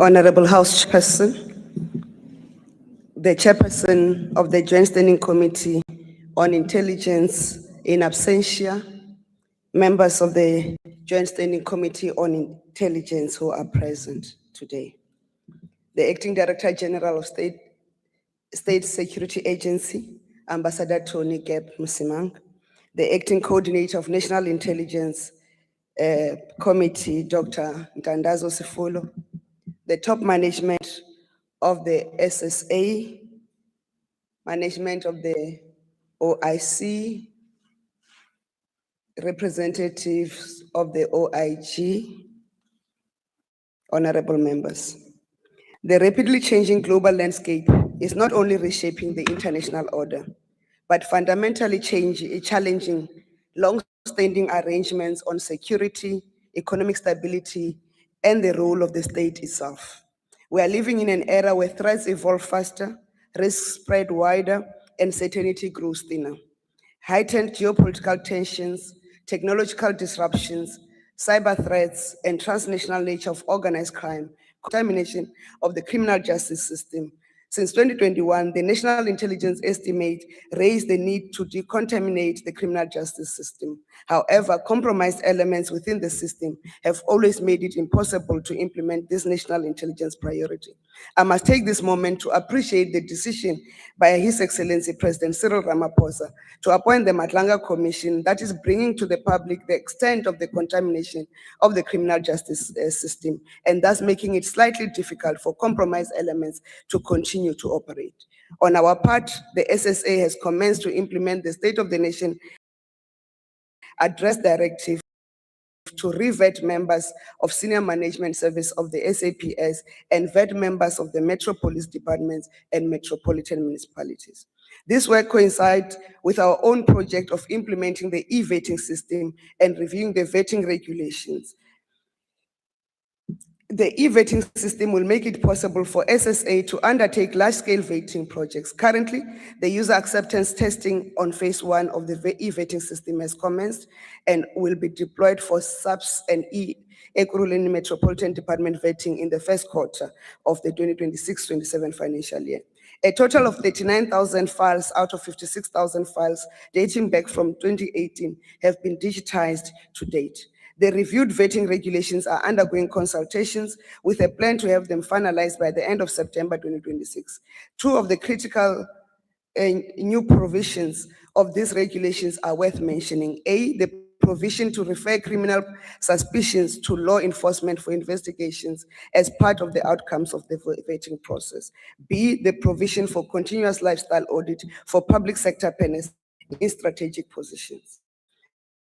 Honorable House Chairperson, the Chairperson of the Joint Standing Committee on Intelligence in absentia, members of the Joint Standing Committee on Intelligence who are present today, the Acting Director General of State Security Agency, Ambassador Tony Gap Musimang, the Acting Coordinator of National Intelligence Committee, Dr. Ntandazo Sifolo, the top management of the SSA, management of the OIC, representatives of the OIG, honorable members. The rapidly changing global landscape is not only reshaping the international order, but fundamentally challenging long-standing arrangements on security, economic stability, and the role of the state itself. We are living in an era where threats evolve faster, risks spread wider, and certainty grows thinner. Heightened geopolitical tensions, technological disruptions, cyber threats, and transnational nature of organized crime, contamination of the criminal justice system. Since 2021, the National Intelligence Estimate raised the need to decontaminate the criminal justice system. However, compromised elements within the system have always made it impossible to implement this national intelligence priority. I must take this moment to appreciate the decision by His Excellency President Cyril Ramaphosa to appoint the Matlanga Commission that is bringing to the public the extent of the contamination of the criminal justice system, and thus making it slightly difficult for compromised elements to continue to operate. On our part, the SSA has commenced to implement the State of the Nation Address Directive to re-vet members of senior management service of the SAPS and vet members of the Metro Police Departments and metropolitan municipalities. This work coincides with our own project of implementing the e-vetting system and reviewing the vetting regulations. The e-vetting system will make it possible for SSA to undertake large-scale vetting projects. Currently, the user acceptance testing on phase 1 of the e-vetting system has commenced and will be deployed for SAPS and Ekurhuleni Metropolitan Department vetting in the first quarter of the 2026-27 financial year. A total of 39,000 files out of 56,000 files dating back from 2018 have been digitized to date. The reviewed vetting regulations are undergoing consultations with a plan to have them finalized by the end of September 2026. Two of the critical new provisions of these regulations are worth mentioning. A, the provision to refer criminal suspicions to law enforcement for investigations as part of the outcomes of the vetting process. B, the provision for continuous lifestyle audit for public sector penance in strategic positions.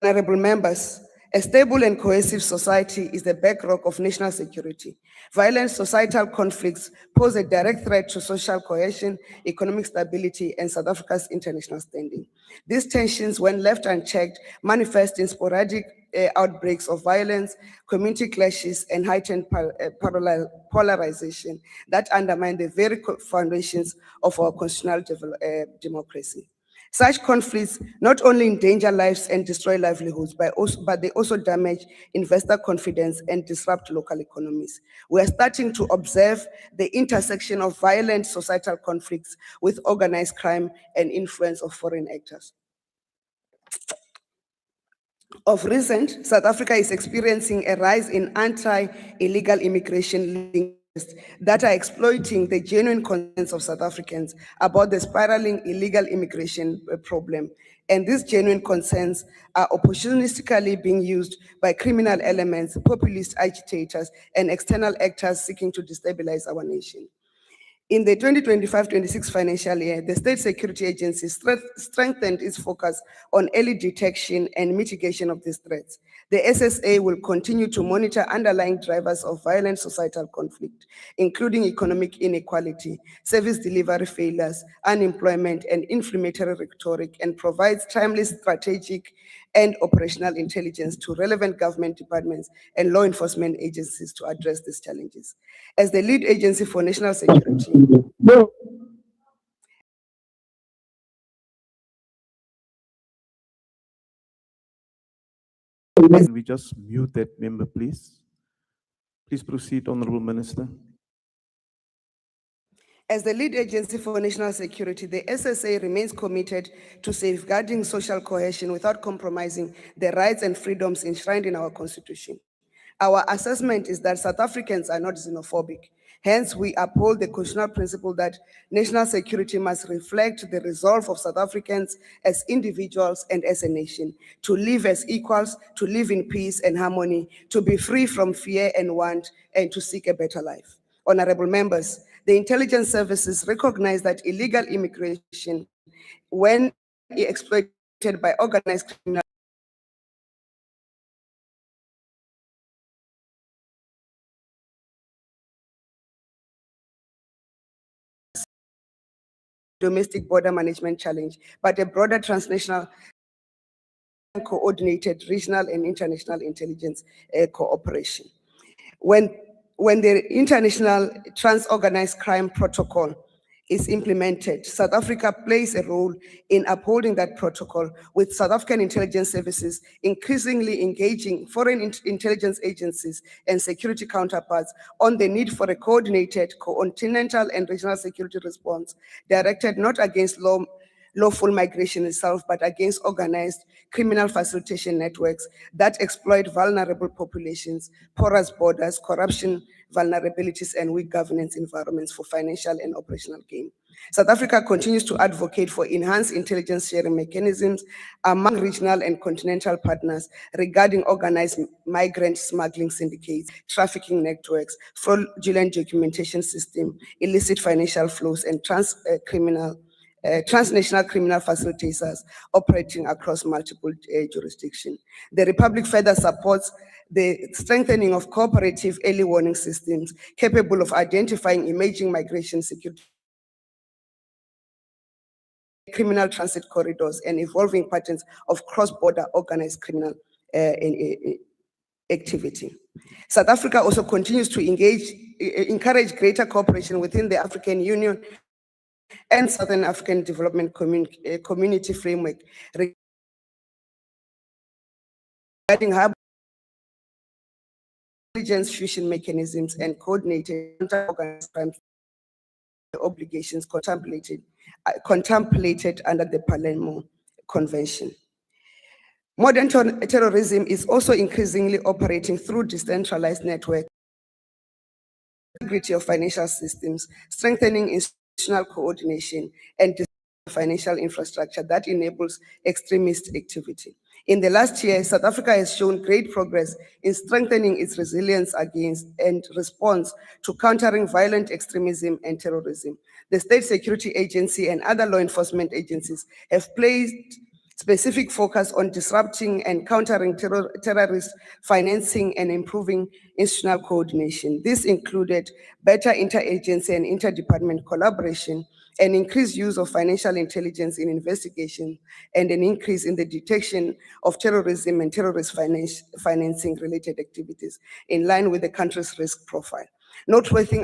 Honorable members, a stable and cohesive society is the bedrock of national security. Violent societal conflicts pose a direct threat to social cohesion, economic stability, and South Africa's international standing. These tensions, when left unchecked, manifest in sporadic outbreaks of violence, community clashes, and heightened polarization that undermine the very foundations of our constitutional democracy. Such conflicts not only endanger lives and destroy livelihoods, but they also damage investor confidence and disrupt local economies. We are starting to observe the intersection of violent societal conflicts with organized crime and influence of foreign actors. Of recent, South Africa is experiencing a rise in anti-illegal immigration links that are exploiting the genuine concerns of South Africans about the spiraling illegal immigration problem. And these genuine concerns are opportunistically being used by criminal elements, populist agitators, and external actors seeking to destabilize our nation. In the 2025-26 financial year, the State Security Agency strengthened its focus on early detection and mitigation of these threats. The SSA will continue to monitor underlying drivers of violent societal conflict, including economic inequality, service delivery failures, unemployment, and inflammatory rhetoric, and provides timely strategic and operational intelligence to relevant government departments and law enforcement agencies to address these challenges. As the lead agency for national security, Can we just mute that member, please? Please proceed, Honorable Minister. as the lead agency for national security, the SSA remains committed to safeguarding social cohesion without compromising the rights and freedoms enshrined in our Constitution. Our assessment is that South Africans are not xenophobic. Hence, we uphold the constitutional principle that national security must reflect the resolve of South Africans as individuals and as a nation, to live as equals, to live in peace and harmony, to be free from fear and want, and to seek a better life. Honorable members, the intelligence services recognize that illegal immigration, when exploited by organized criminals, domestic border management challenge, but a broader transnational coordinated regional and international intelligence cooperation. When the international trans-organized crime protocol is implemented, South Africa plays a role in upholding that protocol, with South African intelligence services increasingly engaging foreign intelligence agencies and security counterparts on the need for a coordinated continental and regional security response directed not against lawful migration itself, but against organized criminal facilitation networks that exploit vulnerable populations, porous borders, corruption, vulnerabilities, and weak governance environments for financial and operational gain. South Africa continues to advocate for enhanced intelligence sharing mechanisms among regional and continental partners regarding organized migrant smuggling syndicates, trafficking networks, fraudulent documentation system, illicit financial flows, and transnational criminal facilitators operating across multiple jurisdictions. The Republic further supports the strengthening of cooperative early warning systems capable of identifying emerging migration security, criminal transit corridors, and evolving patterns of cross-border organized criminal activity. South Africa also continues to encourage greater cooperation within the African Union and Southern African Development Community framework regarding hub intelligence fusion mechanisms and coordinated organized crime obligations contemplated under the Palermo Convention. Modern terrorism is also increasingly operating through decentralized networks, integrity of financial systems, strengthening institutional coordination, and financial infrastructure that enables extremist activity. In the last year, South Africa has shown great progress in strengthening its resilience against and response to countering violent extremism and terrorism. The State Security Agency and other law enforcement agencies have placed specific focus on disrupting and countering terrorist financing and improving institutional coordination. This included better interagency and interdepartment collaboration, an increased use of financial intelligence in investigation, and an increase in the detection of terrorism and terrorist financing related activities in line with the country's risk profile. Noteworthy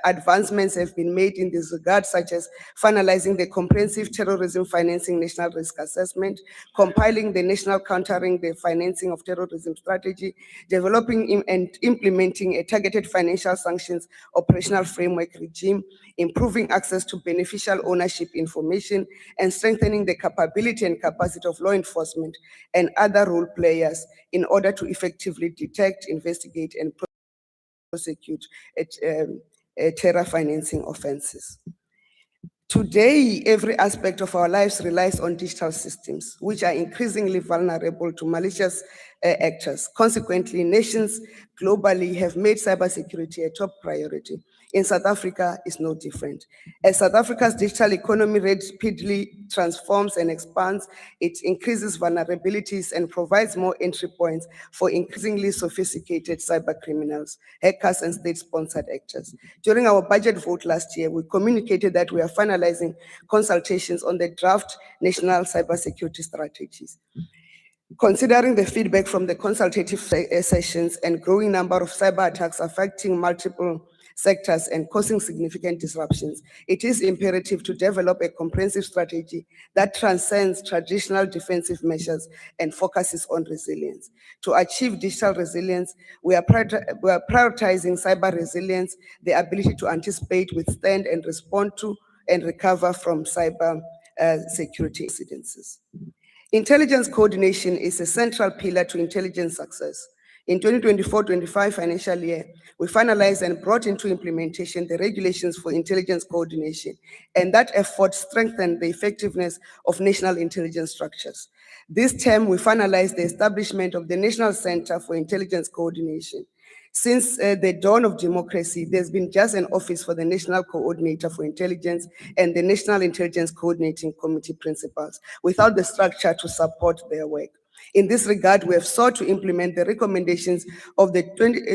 advancements have been made in this regard, such as finalizing the comprehensive terrorism financing national risk assessment, compiling the national countering the financing of terrorism strategy, developing and implementing a targeted financial sanctions operational framework regime, improving access to beneficial ownership information, and strengthening the capability and capacity of law enforcement and other role players in order to effectively detect, investigate, and prosecute terror financing offenses. Today, every aspect of our lives relies on digital systems, which are increasingly vulnerable to malicious actors. Consequently, nations globally have made cybersecurity a top priority. In South Africa, it's no different. As South Africa's digital economy rapidly transforms and expands, it increases vulnerabilities and provides more entry points for increasingly sophisticated cyber criminals, hackers, and state-sponsored actors. During our budget vote last year, we communicated that we are finalizing consultations on the draft national cybersecurity strategies. Considering the feedback from the consultative sessions and growing number of cyber attacks affecting multiple sectors and causing significant disruptions, it is imperative to develop a comprehensive strategy that transcends traditional defensive measures and focuses on resilience. To achieve digital resilience, we are prioritizing cyber resilience, the ability to anticipate, withstand, and respond to and recover from cyber security incidences. Intelligence coordination is a central pillar to intelligence success. In 2024-25 financial year, we finalized and brought into implementation the regulations for intelligence coordination, and that effort strengthened the effectiveness of national intelligence structures. This term, we finalized the establishment of the National Center for Intelligence Coordination. Since the dawn of democracy, there's been just an office for the National Coordinator for Intelligence and the National Intelligence Coordinating Committee principals, without the structure to support their work. In this regard, we have sought to implement the recommendations of the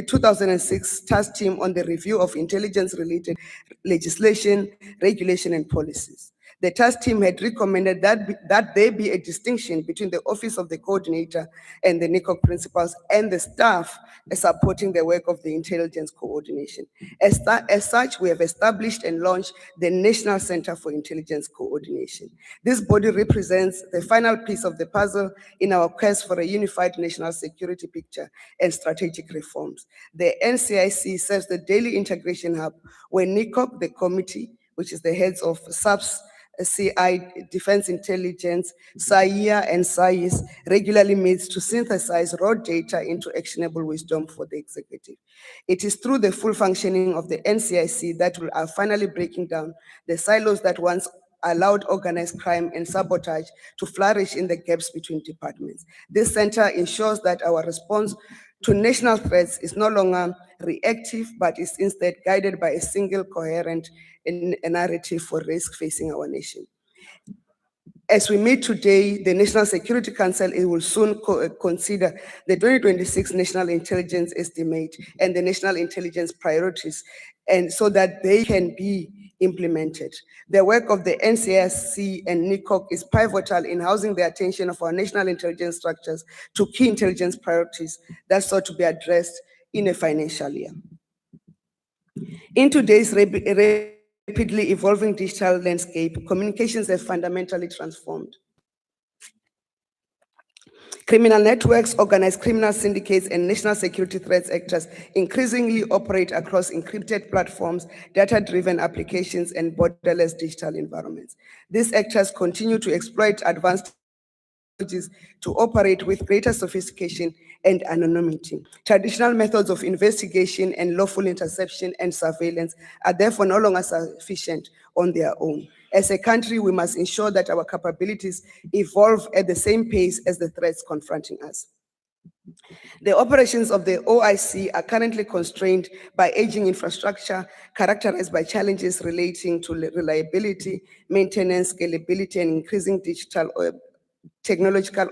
2006 task team on the review of intelligence-related legislation, regulation, and policies. The task team had recommended that there be a distinction between the Office of the Coordinator and the NICOC principals and the staff supporting the work of the intelligence coordination. As such, we have established and launched the National Center for Intelligence Coordination. This body represents the final piece of the puzzle in our quest for a unified national security picture and strategic reforms. The NCIC serves the daily integration hub where NICOC, the committee, which is the heads of SAPS, CI, Defense Intelligence, SAIA, and SAIS regularly meets to synthesize raw data into actionable wisdom for the executive. It is through the full functioning of the NCIC that we are finally breaking down the silos that once allowed organized crime and sabotage to flourish in the gaps between departments. This center ensures that our response to national threats is no longer reactive, but is instead guided by a single coherent narrative for risk facing our nation. As we meet today, the National Security Council will soon consider the 2026 National Intelligence Estimate and the National Intelligence Priorities, and so that they can be implemented. The work of the NCSC and NICOC is pivotal in housing the attention of our national intelligence structures to key intelligence priorities that sought to be addressed in a financial year. In today's rapidly evolving digital landscape, communications have fundamentally transformed. Criminal networks, organized criminal syndicates, and national security threats actors increasingly operate across encrypted platforms, data-driven applications, and borderless digital environments. These actors continue to exploit advanced technologies to operate with greater sophistication and anonymity. Traditional methods of investigation and lawful interception and surveillance are therefore no longer sufficient on their own. As a country, we must ensure that our capabilities evolve at the same pace as the threats confronting us. The operations of the OIC are currently constrained by aging infrastructure, characterized by challenges relating to reliability, maintenance, scalability, and increasing digital technological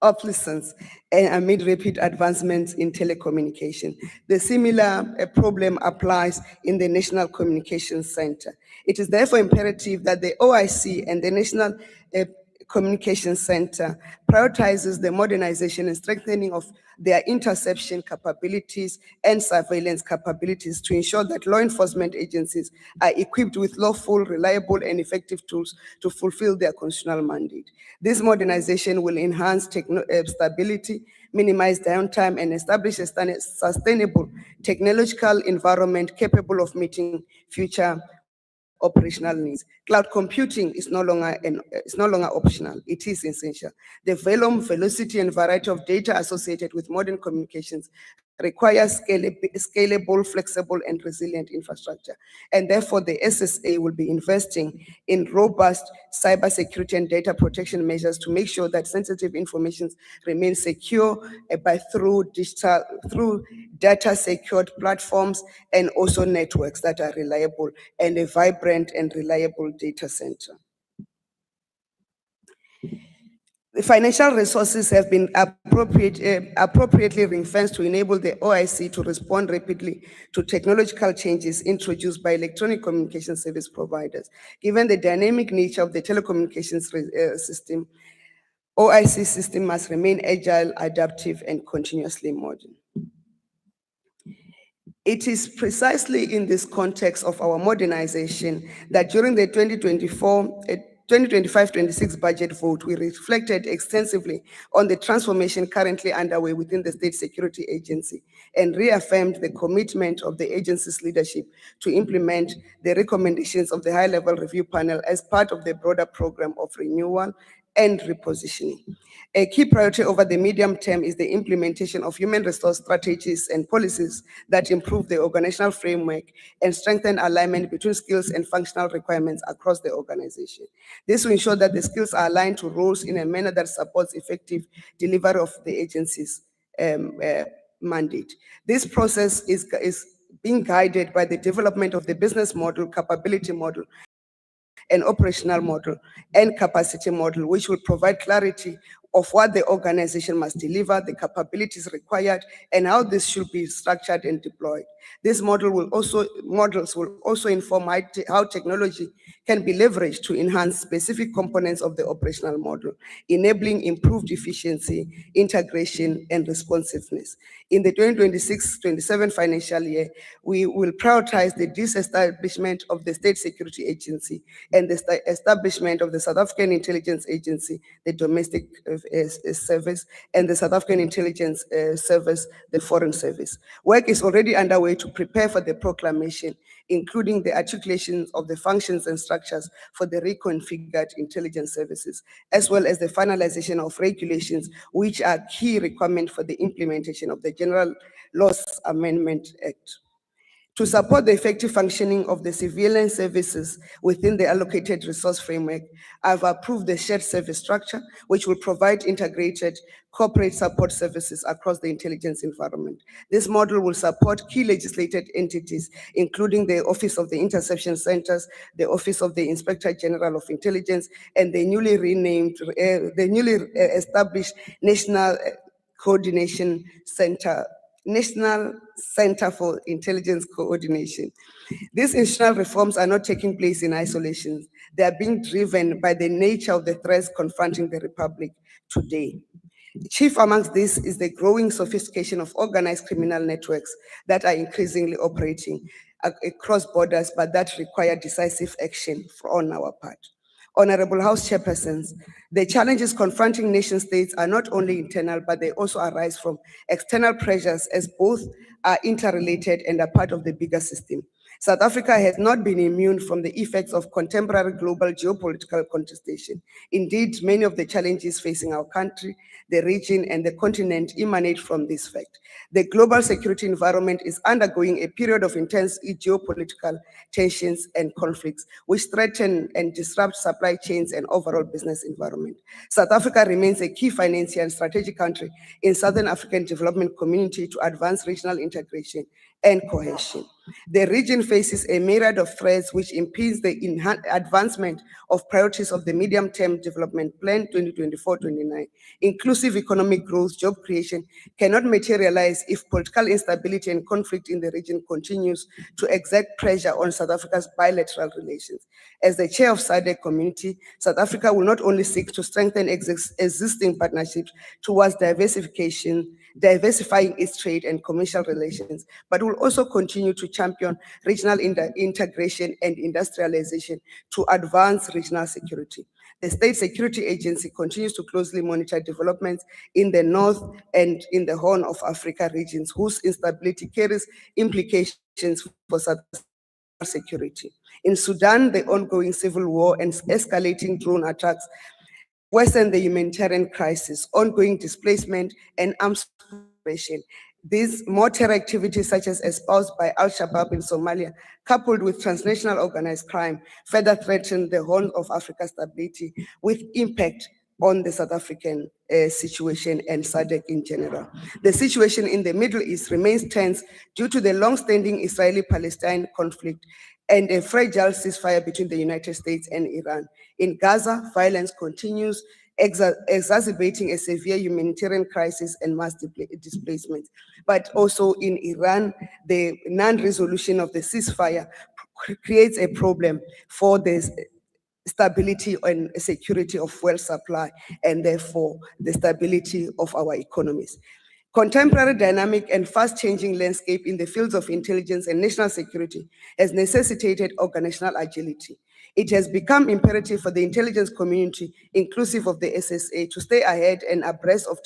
obsolescence amid rapid advancements in telecommunication. The similar problem applies in the National Communications Center. It is therefore imperative that the OIC and the National Communications Center prioritizes the modernization and strengthening of their interception capabilities and surveillance capabilities to ensure that law enforcement agencies are equipped with lawful, reliable, and effective tools to fulfill their constitutional mandate. This modernization will enhance stability, minimize downtime, and establish a sustainable technological environment capable of meeting future operational needs. Cloud computing is no longer optional, it is essential. The volume, velocity, and variety of data associated with modern communications requires scalable, flexible, and resilient infrastructure. And therefore, the SSA will be investing in robust cybersecurity and data protection measures to make sure that sensitive information remains secure through data secured platforms and also networks that are reliable and a vibrant and reliable data center. The financial resources have been appropriately ring-fenced to enable the OIC to respond rapidly to technological changes introduced by electronic communication service providers. Given the dynamic nature of the telecommunications system, OIC system must remain agile, adaptive, and continuously modern. It is precisely in this context of our modernization that during the 2025-26 budget vote, we reflected extensively on the transformation currently underway within the State Security Agency and reaffirmed the commitment of the agency's leadership to implement the recommendations of the high-level review panel as part of the broader program of renewal and repositioning. A key priority over the medium term is the implementation of human resource strategies and policies that improve the organizational framework and strengthen alignment between skills and functional requirements across the organization. This will ensure that the skills are aligned to roles in a manner that supports effective delivery of the agency's mandate. This process is being guided by the development of the business model, capability model, an operational model and capacity model, which will provide clarity of what the organization must deliver, the capabilities required, and how this should be structured and deployed. These models will also inform how technology can be leveraged to enhance specific components of the operational model, enabling improved efficiency, integration, and responsiveness. In the 2026-27 financial year, we will prioritize the disestablishment of the State Security Agency and the establishment of the South African Intelligence Agency, the Domestic Service, and the South African Intelligence Service, the Foreign Service. Work is already underway to prepare for the proclamation, including the articulation of the functions and structures for the reconfigured intelligence services, as well as the finalization of regulations, which are key requirements for the implementation of the General Laws Amendment Act. To support the effective functioning of the civilian services within the allocated resource framework, I've approved the shared service structure, which will provide integrated corporate support services across the intelligence environment. This model will support key legislated entities, including the Office of the Interception Centers, the Office of the Inspector General of Intelligence, and the newly established National Coordination Center, National Center for Intelligence Coordination. These institutional reforms are not taking place in isolation. They are being driven by the nature of the threats confronting the Republic today. Chief amongst this is the growing sophistication of organized criminal networks that are increasingly operating across borders, but that require decisive action on our part. Honorable House Chairpersons, the challenges confronting nation states are not only internal, but they also arise from external pressures, as both are interrelated and are part of the bigger system. South Africa has not been immune from the effects of contemporary global geopolitical contestation. Indeed, many of the challenges facing our country, the region, and the continent emanate from this fact. The global security environment is undergoing a period of intense geopolitical tensions and conflicts, which threaten and disrupt supply chains and overall business environment. South Africa remains a key financier and strategic country in Southern African Development Community to advance regional integration and cohesion. The region faces a myriad of threats which impedes the advancement of priorities of the Medium-Term Development Plan 2024-29. Inclusive economic growth, job creation cannot materialize if political instability and conflict in the region continues to exert pressure on South Africa's bilateral relations. As the chair of SADC community, South Africa will not only seek to strengthen existing partnerships towards diversification, diversifying its trade and commercial relations, but will also continue to champion regional integration and industrialization to advance regional security. The State Security Agency continues to closely monitor developments in the North and in the Horn of Africa regions, whose instability carries implications for South security. In Sudan, the ongoing civil war and escalating drone attacks worsen the humanitarian crisis, ongoing displacement, and arms operation. These more terror activities, such as espoused by Al-Shabaab in Somalia, coupled with transnational organized crime, further threaten the Horn of Africa stability, with impact on the South African situation and SADC in general. The situation in the Middle East remains tense due to the long-standing Israeli-Palestine conflict and a fragile ceasefire between the United States and Iran. In Gaza, violence continues, exacerbating a severe humanitarian crisis and mass displacement. But also in Iran, the non-resolution of the ceasefire creates a problem for this stability and security of fuel supply, and therefore the stability of our economies. Contemporary dynamic and fast-changing landscape in the fields of intelligence and national security has necessitated organizational agility. It has become imperative for the intelligence community, inclusive of the SSA, to stay ahead and abreast of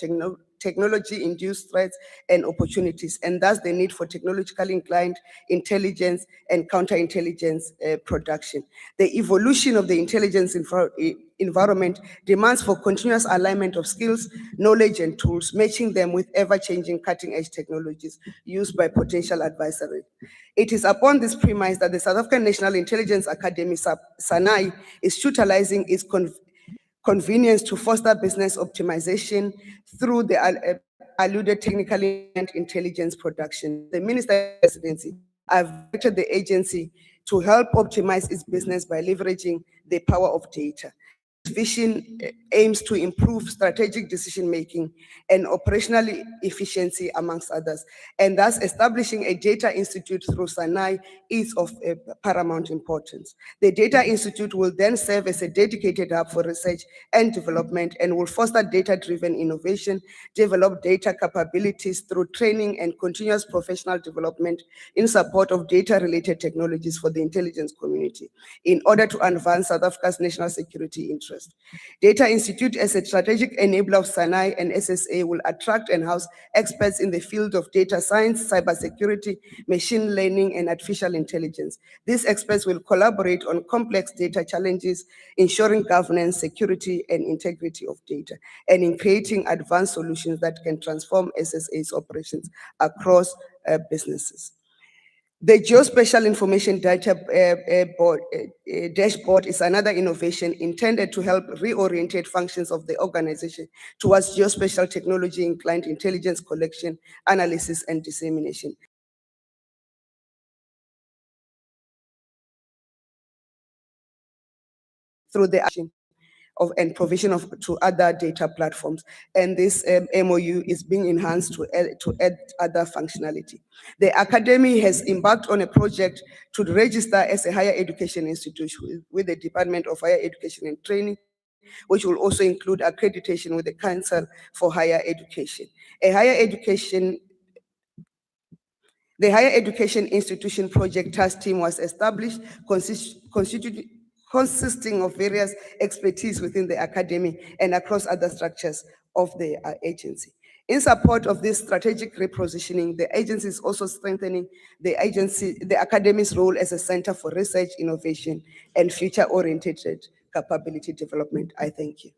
technology-induced threats and opportunities, and thus the need for technologically inclined intelligence and counterintelligence production. The evolution of the intelligence environment demands for continuous alignment of skills, knowledge, and tools, matching them with ever-changing cutting-edge technologies used by potential adversaries. It is upon this premise that the South African National Intelligence Academy, SANAI, is utilizing its convenience to foster business optimization through the alluded technically intelligence production. The Ministerial Presidency have directed the agency to help optimize its business by leveraging the power of data. This vision aims to improve strategic decision-making and operational efficiency, amongst others, and thus establishing a data institute through SANAI is of paramount importance. The Data Institute will then serve as a dedicated hub for research and development and will foster data-driven innovation, develop data capabilities through training and continuous professional development in support of data-related technologies for the intelligence community in order to advance South Africa's national security interests. Data Institute, as a strategic enabler of SANAI and SSA, will attract and house experts in the field of data science, cybersecurity, machine learning, and artificial intelligence. These experts will collaborate on complex data challenges, ensuring governance, security, and integrity of data, and in creating advanced solutions that can transform SSA's operations across businesses. The Geospatial Information Data Dashboard is another innovation intended to help reorientate functions of the organization towards geospatial technology inclined intelligence collection, analysis, and dissemination. Through the action of and provision of to other data platforms, and this MOU is being enhanced to add other functionality. The Academy has embarked on a project to register as a higher education institution with the Department of Higher Education and Training, which will also include accreditation with the Council for Higher Education. The Higher Education Institution Project Task Team was established, consisting of various expertise within the academy and across other structures of the agency. In support of this strategic repositioning, the agency is also strengthening the academy's role as a center for research, innovation, and future-oriented capability development. I thank you.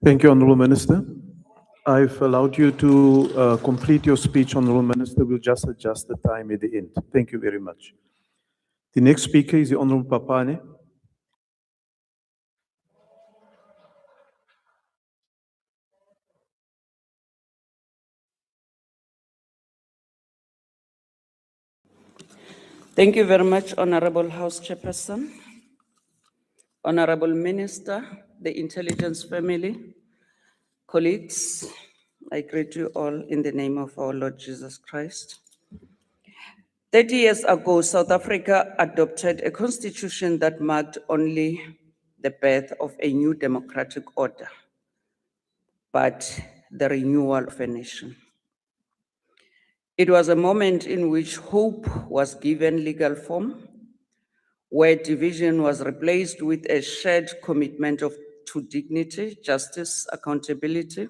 Thank you, Honorable Minister. I've allowed you to complete your speech, Honorable Minister. We'll just adjust the time at the end. Thank you very much. The next speaker is the Honorable Papane. Thank you very much, Honorable House Chairperson, Honorable Minister, the Intelligence family, colleagues, I greet you all in the name of our Lord Jesus Christ. 30 years ago, South Africa adopted a constitution that marked only the birth of a new democratic order, but the renewal of a nation. It was a moment in which hope was given legal form, where division was replaced with a shared commitment to dignity, justice, accountability,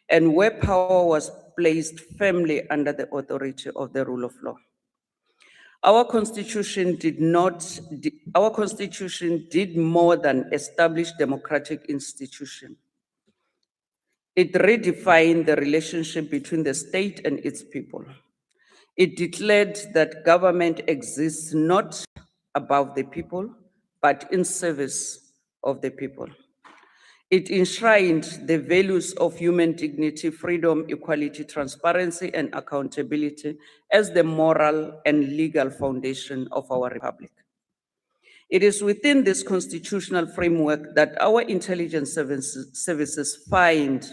and where power was placed firmly under the authority of the rule of law. Our constitution did more than establish democratic institutions. It redefined the relationship between the state and its people. It declared that government exists not above the people, but in service of the people. It enshrined the values of human dignity, freedom, equality, transparency, and accountability as the moral and legal foundation of our republic. It is within this constitutional framework that our intelligence services find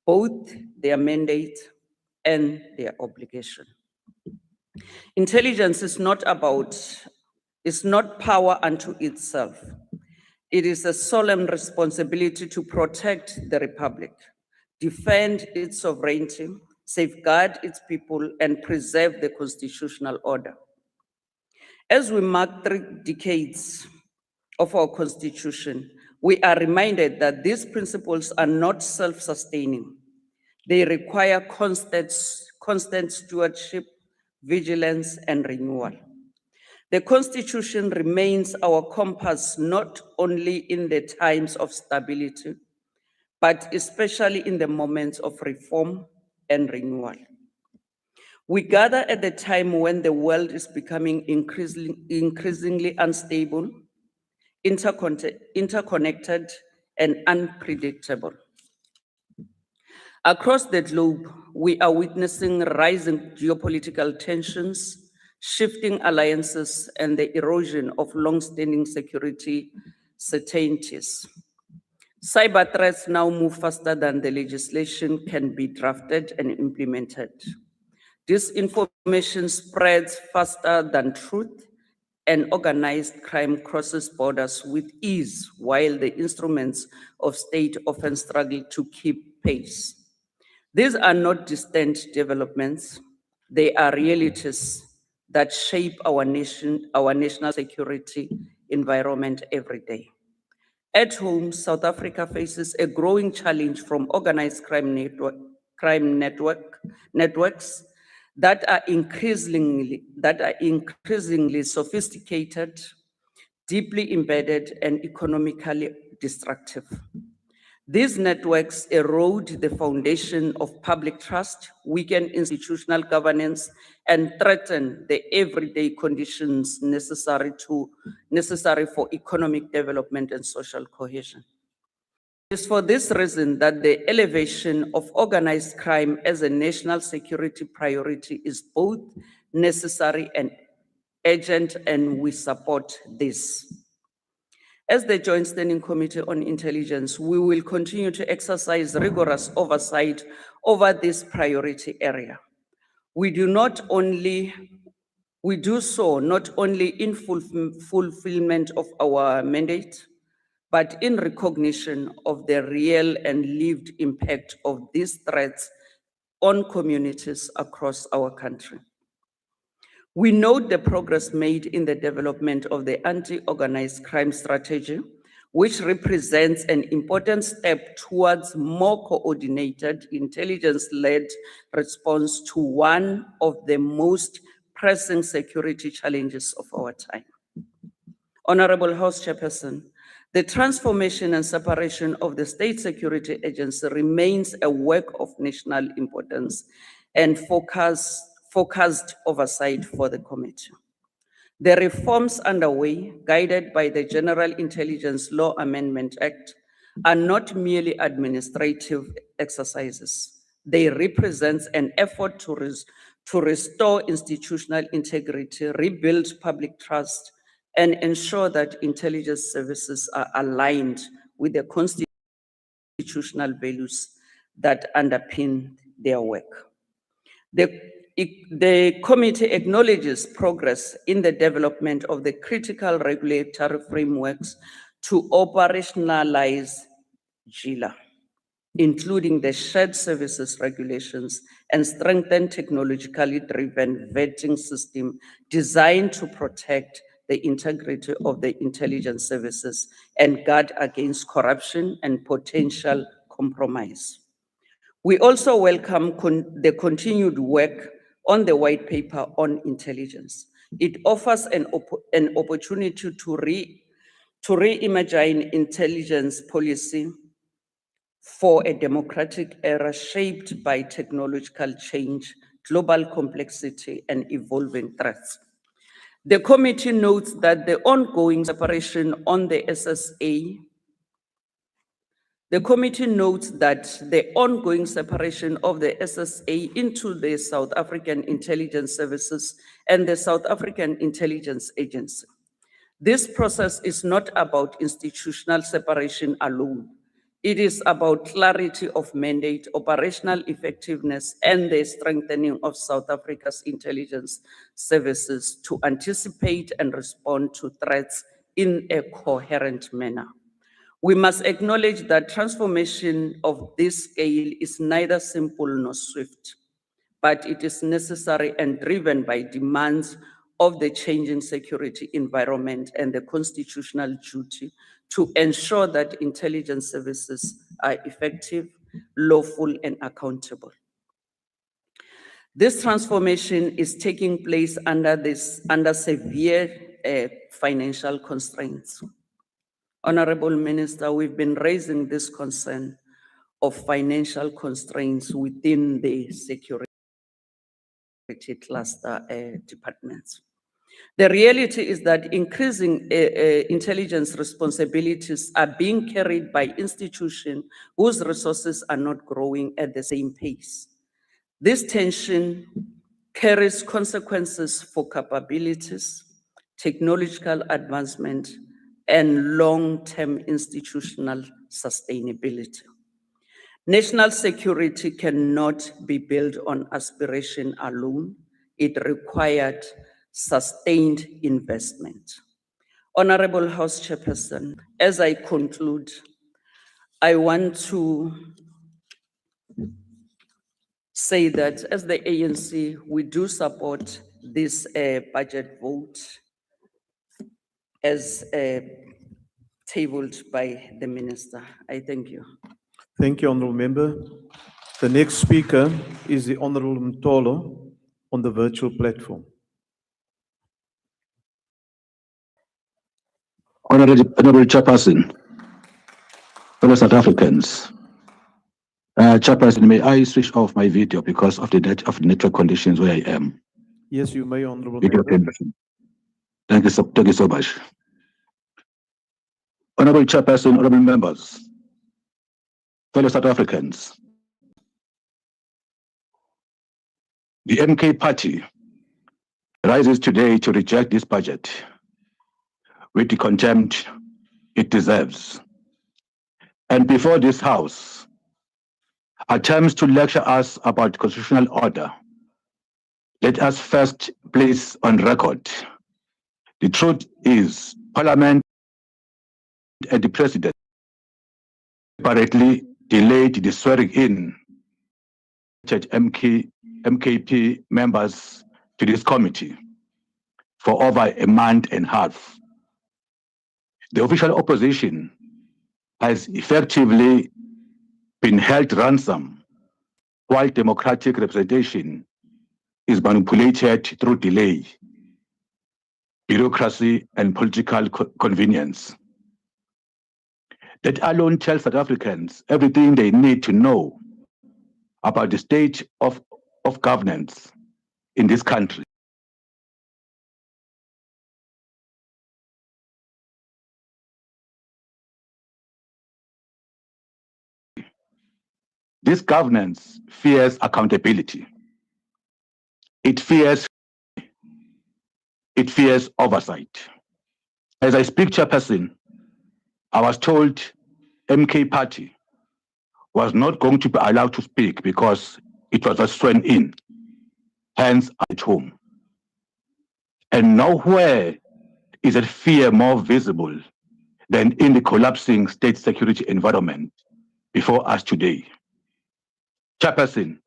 both their mandate and their obligation. Intelligence is not power unto itself. It is a solemn responsibility to protect the Republic, defend its sovereignty, safeguard its people, and preserve the constitutional order. As we mark 3 decades of our Constitution, we are reminded that these principles are not self-sustaining. They require constant stewardship, vigilance, and renewal. The Constitution remains our compass not only in the times of stability, but especially in the moments of reform and renewal. We gather at the time when the world is becoming increasingly unstable, interconnected, and unpredictable. Across the globe, we are witnessing rising geopolitical tensions, shifting alliances, and the erosion of long-standing security certainties. Cyber threats now move faster than the legislation can be drafted and implemented. Disinformation spreads faster than truth, and organized crime crosses borders with ease, while the instruments of state often struggle to keep pace. These are not distant developments, they are realities that shape our national security environment every day. At home, South Africa faces a growing challenge from organized crime networks that are increasingly sophisticated, deeply embedded, and economically destructive. These networks erode the foundation of public trust, weaken institutional governance, and threaten the everyday conditions necessary for economic development and social cohesion. It is for this reason that the elevation of organized crime as a national security priority is both necessary and urgent, and we support this. As the Joint Standing Committee on Intelligence, we will continue to exercise rigorous oversight over this priority area. We do so not only in fulfillment of our mandate, but in recognition of the real and lived impact of these threats on communities across our country. We note the progress made in the development of the anti-organized crime strategy, which represents an important step towards more coordinated, intelligence-led response to one of the most pressing security challenges of our time. Honorable House Chairperson, the transformation and separation of the State Security Agency remains a work of national importance and focused oversight for the committee. The reforms underway, guided by the General Intelligence Law Amendment Act, are not merely administrative exercises. They represent an effort to restore institutional integrity, rebuild public trust, and ensure that intelligence services are aligned with the constitutional values that underpin their work. The committee acknowledges progress in the development of the critical regulatory frameworks to operationalize GILA, including the shared services regulations and strengthened technologically driven vetting system designed to protect the integrity of the intelligence services and guard against corruption and potential compromise. We also welcome the continued work on the white paper on intelligence. It offers an opportunity to reimagine intelligence policy for a democratic era shaped by technological change, global complexity, and evolving threats. The committee notes that the ongoing separation on the SSA The committee notes that the ongoing separation of the SSA into the South African Intelligence Services and the South African Intelligence Agency. This process is not about institutional separation alone. It is about clarity of mandate, operational effectiveness, and the strengthening of South Africa's intelligence services to anticipate and respond to threats in a coherent manner. We must acknowledge that transformation of this scale is neither simple nor swift, but it is necessary and driven by demands of the changing security environment and the constitutional duty to ensure that intelligence services are effective, lawful, and accountable. This transformation is taking place under severe financial constraints. Honorable Minister, we've been raising this concern of financial constraints within the security cluster departments. The reality is that increasing intelligence responsibilities are being carried by institutions whose resources are not growing at the same pace. This tension carries consequences for capabilities, technological advancement, and long-term institutional sustainability. National security cannot be built on aspiration alone. It required sustained investment. Honorable House Chairperson, as I conclude, I want to say that as the ANC, we do support this budget vote as tabled by the Minister. I thank you. Thank you, Honourable Member. The next speaker is the Honourable Mtolo on the virtual platform. Honourable Chairperson, fellow South Africans. Chairperson, may I switch off my video because of the network conditions where I am? Yes, you may, Honourable Member. Thank you so much. Honourable Chairperson, honourable members, fellow South Africans. The MK Party rises today to reject this budget with the contempt it deserves. And before this House attempts to lecture us about constitutional order, let us first place on record the truth is Parliament and the President separately delayed the swearing in MKP members to this committee for over a month and a half. The official opposition has effectively been held ransom while democratic representation is manipulated through delay, bureaucracy, and political convenience. That alone tells South Africans everything they need to know about the state of governance in this country. This governance fears accountability. It fears oversight. As I speak, Chairperson, I was told MK Party was not going to be allowed to speak because it was not sworn in, hence at home. And nowhere is that fear more visible than in the collapsing state security environment before us today. Chairperson,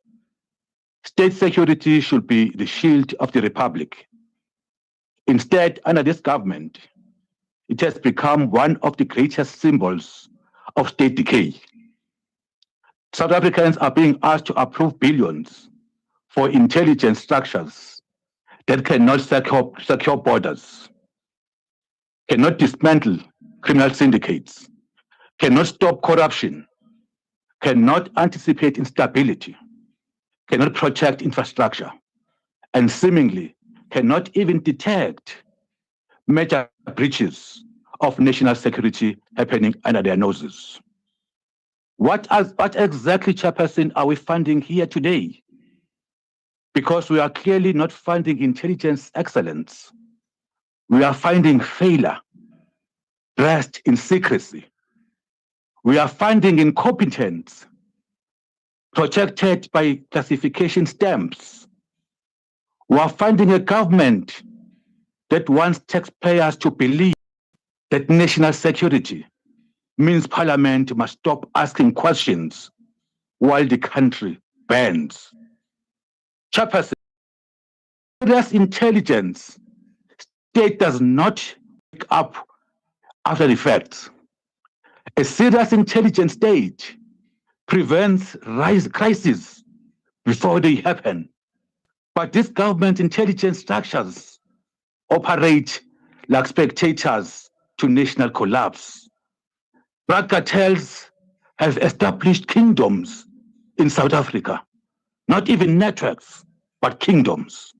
state security should be the shield of the Republic. Instead, under this government, it has become one of the greatest symbols of state decay. South Africans are being asked to approve billions for intelligence structures that cannot secure borders, cannot dismantle criminal syndicates, cannot stop corruption, cannot anticipate instability, cannot protect infrastructure, and seemingly cannot even detect major breaches of national security happening under their noses. What exactly, Chairperson, are we funding here today? Because we are clearly not funding intelligence excellence. We are finding failure dressed in secrecy. We are finding incompetence protected by classification stamps. We are finding a government that wants taxpayers to believe that national security means Parliament must stop asking questions while the country burns. Chairperson, serious intelligence state does not pick up after the facts. A serious intelligence state prevents crises before they happen. But these government intelligence structures operate like spectators to national collapse. Drug cartels have established kingdoms in South Africa, not even networks, but kingdoms.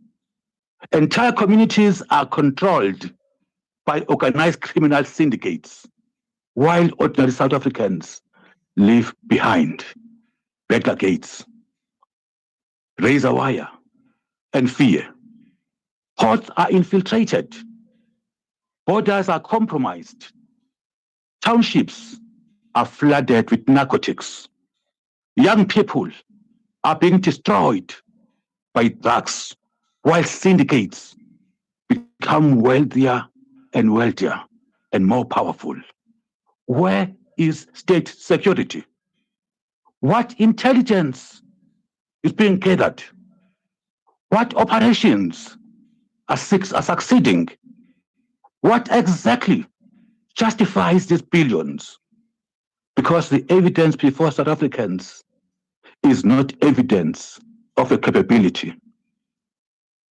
Entire communities are controlled by organized criminal syndicates, while ordinary South Africans live behind beggar gates, razor wire, and fear. Ports are infiltrated, borders are compromised, townships are flooded with narcotics. Young people are being destroyed by drugs, while syndicates become wealthier and wealthier and more powerful. Where is state security? What intelligence is being gathered? What operations are succeeding? What exactly justifies these billions? Because the evidence before South Africans is not evidence of a capability,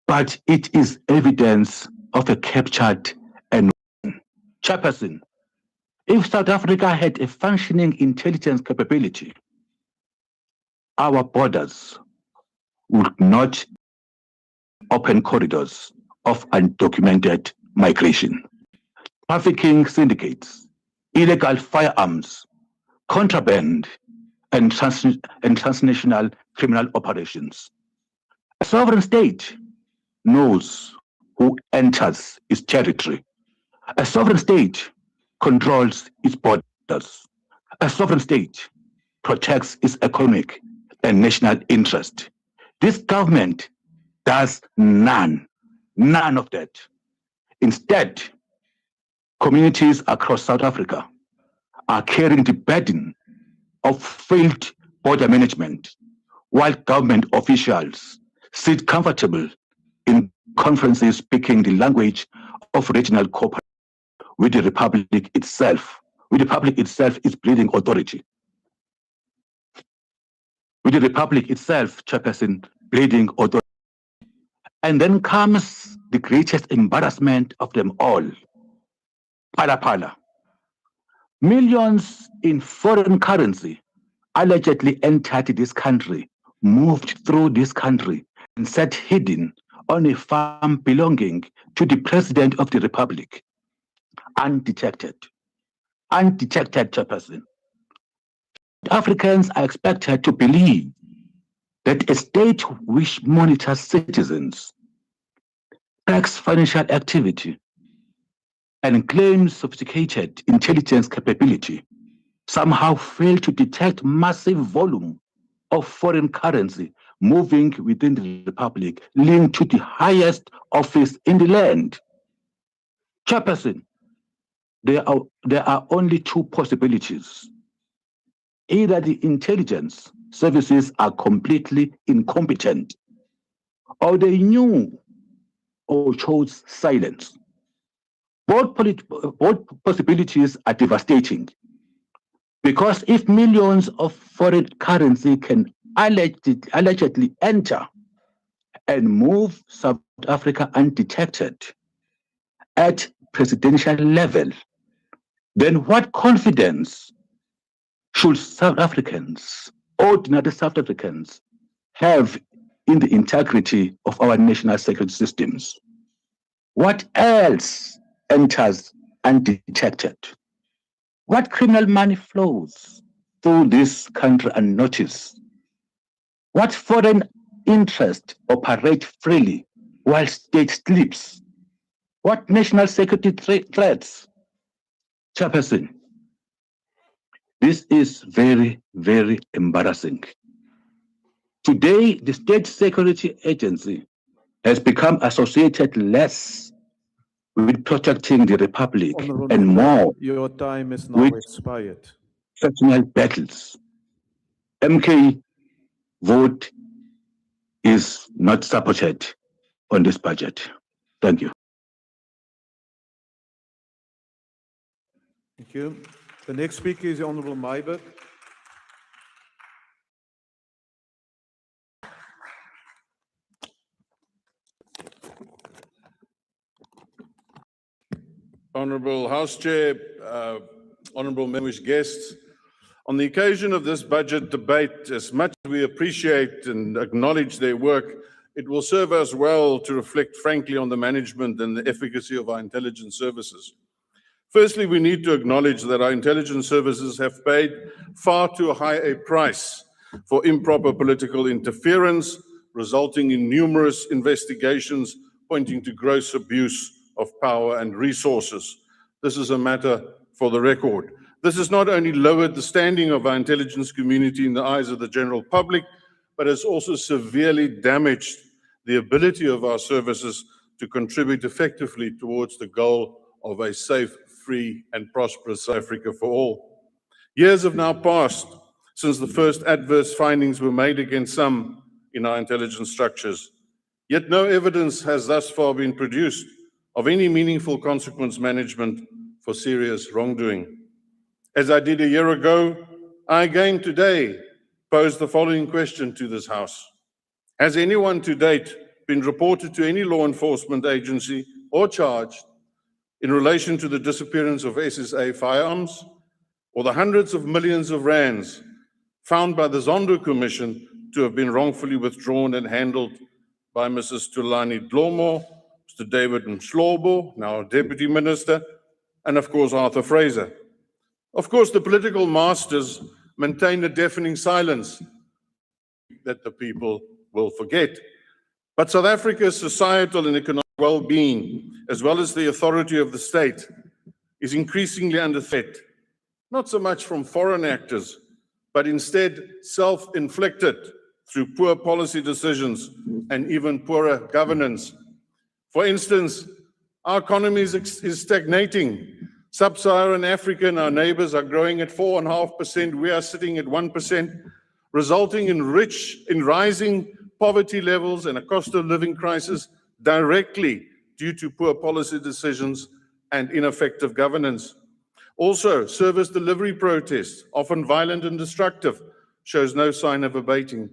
but it is evidence of a captured and Chairperson, if South Africa had a functioning intelligence capability, our borders would not open corridors of undocumented migration. Trafficking syndicates, illegal firearms, contraband, and transnational criminal operations. A sovereign state knows who enters its territory. A sovereign state controls its borders. A sovereign state protects its economic and national interest. This government does none of that. Instead, communities across South Africa are carrying the burden of failed border management, while government officials sit comfortable in conferences speaking the language of regional cooperation with the Republic itself. With the Republic itself is bleeding authority. With the Republic itself, Chairperson, bleeding authority. And then comes the greatest embarrassment of them all, Pala. Millions in foreign currency allegedly entered this country, moved through this country, and sat hidden on a farm belonging to the President of the Republic. Undetected, Chairperson. Africans are expected to believe that a state which monitors citizens, tracks financial activity, and claims sophisticated intelligence capability somehow fail to detect massive volume of foreign currency moving within the Republic linked to the highest office in the land. Chairperson, there are only two possibilities. Either the intelligence services are completely incompetent, or they knew or chose silence. Both possibilities are devastating, because if millions of foreign currency can allegedly enter and move South Africa undetected at presidential level, then what confidence should South Africans, ordinary South Africans, have in the integrity of our national security systems? What else enters undetected? What criminal money flows through this country unnoticed? What foreign interest operate freely while state sleeps? What national security threats? Chairperson, this is very, very embarrassing. Today, the State Security Agency has become associated less with protecting the Republic, Honorable and member, more your time is now with expired. sectional battles. MK vote is not supported on this budget. Thank you. Thank you. The next speaker is the Honorable Maibert. Honourable House Chair, honourable members, guests, on the occasion of this budget debate, as much as we appreciate and acknowledge their work, it will serve us well to reflect frankly on the management and the efficacy of our intelligence services. Firstly, we need to acknowledge that our intelligence services have paid far too high a price for improper political interference, resulting in numerous investigations pointing to gross abuse of power and resources. This is a matter for the record. This has not only lowered the standing of our intelligence community in the eyes of the general public, but has also severely damaged the ability of our services to contribute effectively towards the goal of a safe, free, and prosperous South Africa for all. Years have now passed since the first adverse findings were made against some in our intelligence structures. Yet no evidence has thus far been produced of any meaningful consequence management for serious wrongdoing. As I did a year ago, I again today pose the following question to this House. Has anyone to date been reported to any law enforcement agency or charged in relation to the disappearance of SSA firearms or the hundreds of millions of rands found by the Zondo Commission to have been wrongfully withdrawn and handled by Mrs. Tulani Dlomo, Mr. David Mshlobo, now Deputy Minister, and of course Arthur Fraser? Of course, the political masters maintain a deafening silence that the people will forget. But South Africa's societal and economic well-being, as well as the authority of the state, is increasingly under threat, not so much from foreign actors, but instead self-inflicted through poor policy decisions and even poorer governance. For instance, our economy is stagnating. Sub-Saharan Africa and our neighbors are growing at 4.5%. We are sitting at 1%, resulting in rising poverty levels and a cost of living crisis directly due to poor policy decisions and ineffective governance. Also, service delivery protests, often violent and destructive, shows no sign of abating.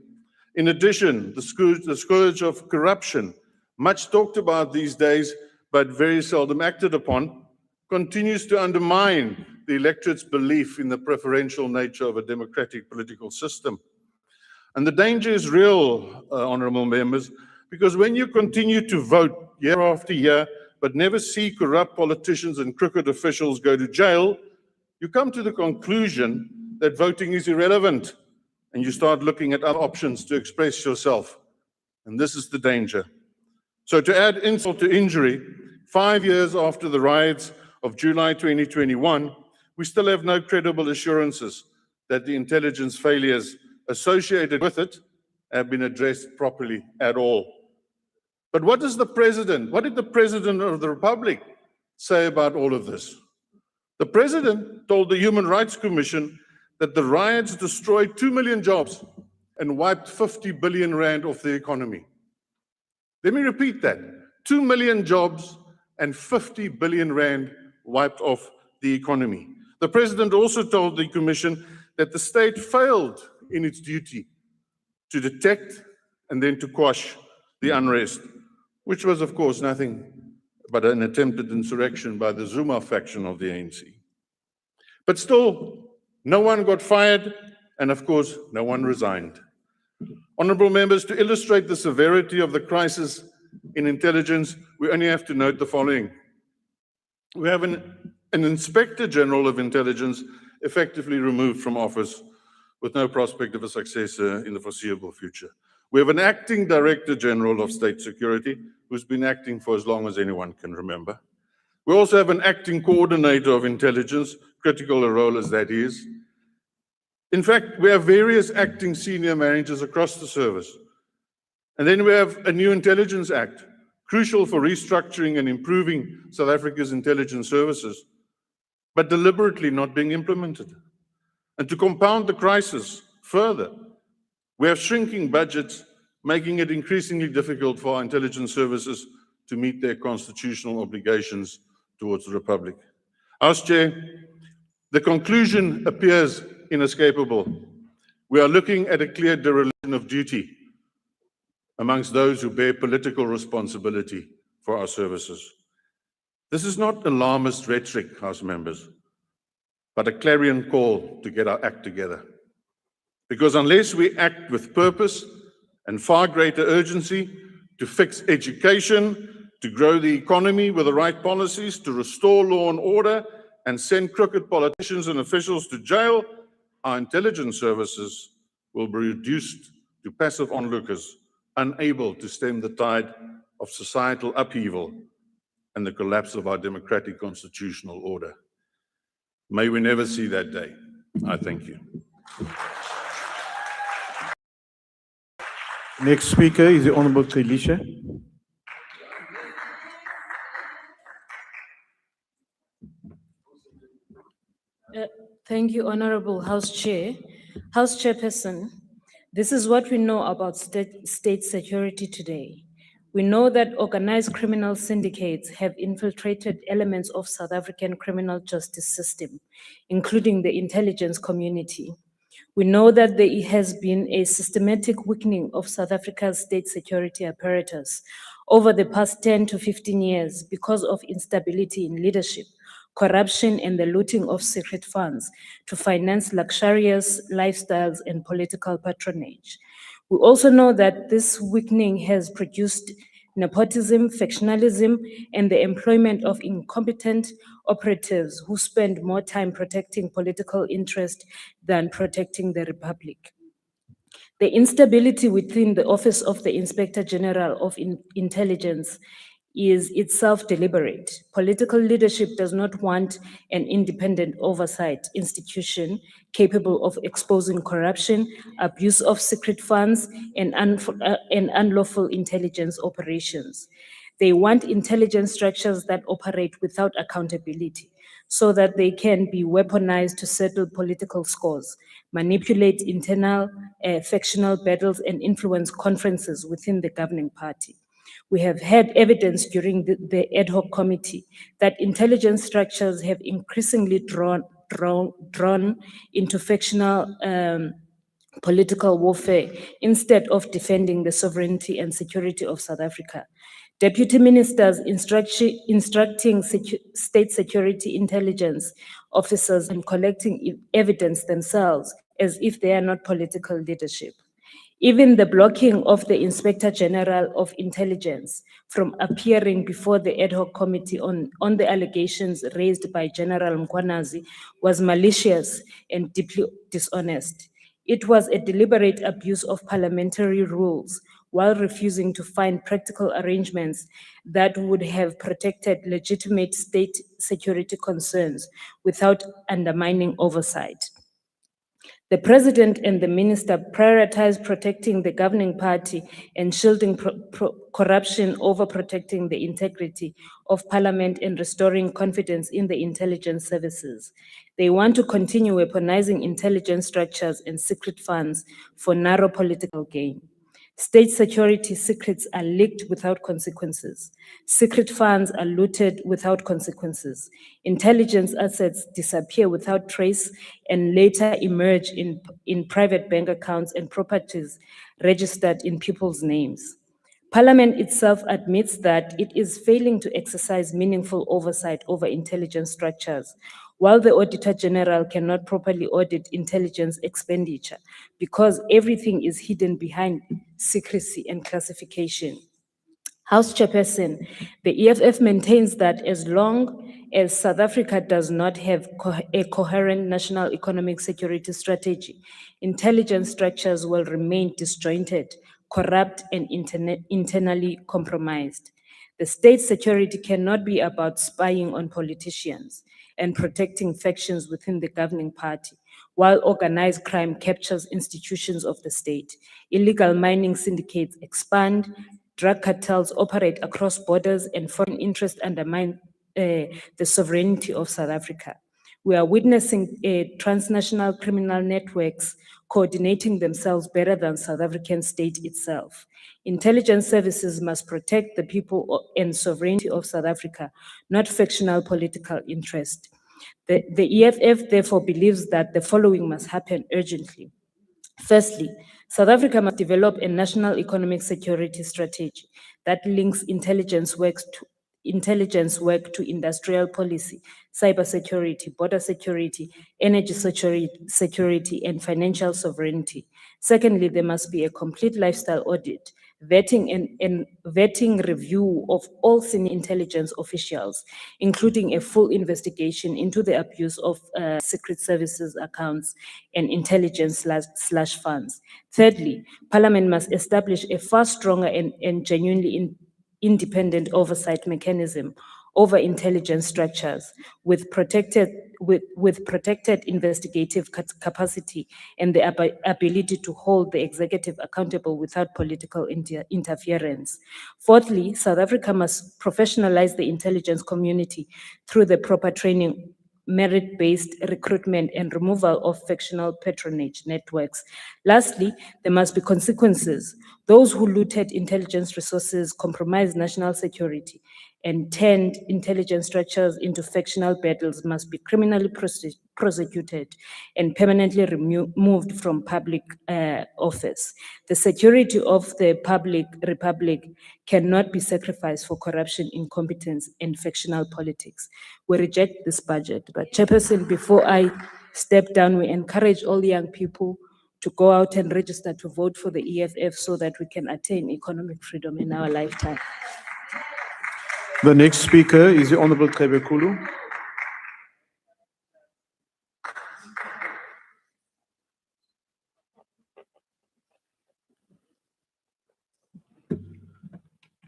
In addition, the scourge of corruption, much talked about these days, but very seldom acted upon, continues to undermine the electorate's belief in the preferential nature of a democratic political system. And the danger is real, honorable members, because when you continue to vote year after year, but never see corrupt politicians and crooked officials go to jail, you come to the conclusion that voting is irrelevant, and you start looking at other options to express yourself. And this is the danger. So to add insult to injury, 5 years after the riots of July 2021, we still have no credible assurances that the intelligence failures associated with it have been addressed properly at all. But what did the President of the Republic say about all of this? The President told the Human Rights Commission that the riots destroyed 2 million jobs and wiped 50 billion rand off the economy. Let me repeat that. 2 million jobs and 50 billion rand wiped off the economy. The President also told the Commission that the state failed in its duty to detect and then to quash the unrest, which was, of course, nothing but an attempted insurrection by the Zuma faction of the ANC. But still, no one got fired, and of course, no one resigned. Honorable members, to illustrate the severity of the crisis in intelligence, we only have to note the following. We have an Inspector General of Intelligence effectively removed from office with no prospect of a successor in the foreseeable future. We have an acting Director General of State Security who's been acting for as long as anyone can remember. We also have an acting Coordinator of Intelligence, critical a role as that is. In fact, we have various acting senior managers across the service. And then we have a new Intelligence Act, crucial for restructuring and improving South Africa's intelligence services, but deliberately not being implemented. And to compound the crisis further, we have shrinking budgets, making it increasingly difficult for our intelligence services to meet their constitutional obligations towards the Republic. House Chair, the conclusion appears inescapable. We are looking at a clear dereliction of duty amongst those who bear political responsibility for our services. This is not alarmist rhetoric, House members, but a clarion call to get our act together. Because unless we act with purpose and far greater urgency to fix education, to grow the economy with the right policies, to restore law and order, and send crooked politicians and officials to jail, our intelligence services will be reduced to passive onlookers, unable to stem the tide of societal upheaval and the collapse of our democratic constitutional order. May we never see that day. I thank you. Next speaker is the Honorable Tselisha. Thank you, Honorable House Chair. House Chairperson, this is what we know about state security today. We know that organized criminal syndicates have infiltrated elements of South African criminal justice system, including the intelligence community. We know that there has been a systematic weakening of South Africa's state security apparatus over the past 10 to 15 years because of instability in leadership, corruption, and the looting of secret funds to finance luxurious lifestyles and political patronage. We also know that this weakening has produced nepotism, factionalism, and the employment of incompetent operatives who spend more time protecting political interest than protecting the Republic. The instability within the Office of the Inspector General of Intelligence is itself deliberate. Political leadership does not want an independent oversight institution capable of exposing corruption, abuse of secret funds, and unlawful intelligence operations. They want intelligence structures that operate without accountability, so that they can be weaponized to settle political scores, manipulate internal factional battles, and influence conferences within the governing party. We have had evidence during the ad hoc committee that intelligence structures have increasingly drawn into factional political warfare instead of defending the sovereignty and security of South Africa. Deputy ministers instructing state security intelligence officers and collecting evidence themselves as if they are not political leadership. Even the blocking of the Inspector General of Intelligence from appearing before the ad hoc committee on the allegations raised by General Mkhwanazi was malicious and deeply dishonest. It was a deliberate abuse of parliamentary rules while refusing to find practical arrangements that would have protected legitimate state security concerns without undermining oversight. The president and the minister prioritize protecting the governing party and shielding corruption over protecting the integrity of parliament and restoring confidence in the intelligence services. They want to continue weaponizing intelligence structures and secret funds for narrow political gain. State security secrets are leaked without consequences. Secret funds are looted without consequences. Intelligence assets disappear without trace and later emerge in private bank accounts and properties registered in people's names. Parliament itself admits that it is failing to exercise meaningful oversight over intelligence structures, while the Auditor General cannot properly audit intelligence expenditure because everything is hidden behind secrecy and classification. House Chairperson, the EFF maintains that as long as South Africa does not have a coherent national economic security strategy, intelligence structures will remain disjointed, corrupt, and internally compromised. The state security cannot be about spying on politicians and protecting factions within the governing party, while organized crime captures institutions of the state. Illegal mining syndicates expand, drug cartels operate across borders and foreign interests undermine the sovereignty of South Africa. We are witnessing transnational criminal networks coordinating themselves better than South African state itself. Intelligence services must protect the people and sovereignty of South Africa, not factional political interest. The EFF therefore believes that the following must happen urgently. Firstly, South Africa must develop a national economic security strategy that links intelligence work to industrial policy, cybersecurity, border security, energy security, and financial sovereignty. Secondly, there must be a complete lifestyle audit, vetting review of all senior intelligence officials, including a full investigation into the abuse of secret services accounts and intelligence slash funds. Thirdly, Parliament must establish a far stronger and genuinely independent oversight mechanism over intelligence structures with protected investigative capacity and the ability to hold the executive accountable without political interference. Fourthly, South Africa must professionalize the intelligence community through the proper training, merit-based recruitment, and removal of factional patronage networks. Lastly, there must be consequences. Those who looted intelligence resources, compromised national security, and turned intelligence structures into factional battles must be criminally prosecuted and permanently removed from public office. The security of the republic cannot be sacrificed for corruption, incompetence, and factional politics. We reject this budget. But Chairperson, before I step down, we encourage all young people to go out and register to vote for the EFF so that we can attain economic freedom in our lifetime. The next speaker is the Honorable Kulu.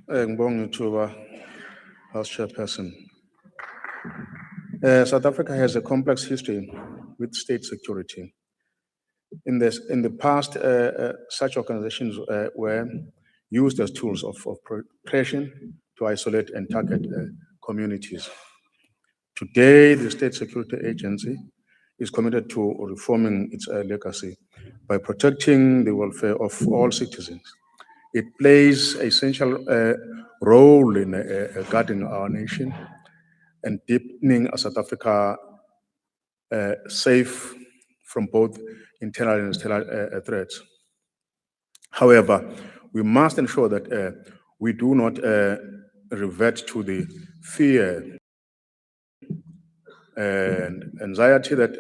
Ngibonga ithuba, House Chairperson. South Africa has a complex history with state security. In the past, such organizations were used as tools of oppression to isolate and target communities. Today, the State Security Agency is committed to reforming its legacy by protecting the welfare of all citizens. It plays an essential role in guarding our nation and deepening South Africa safe from both internal and external threats. However, we must ensure that we do not revert to the fear and anxiety that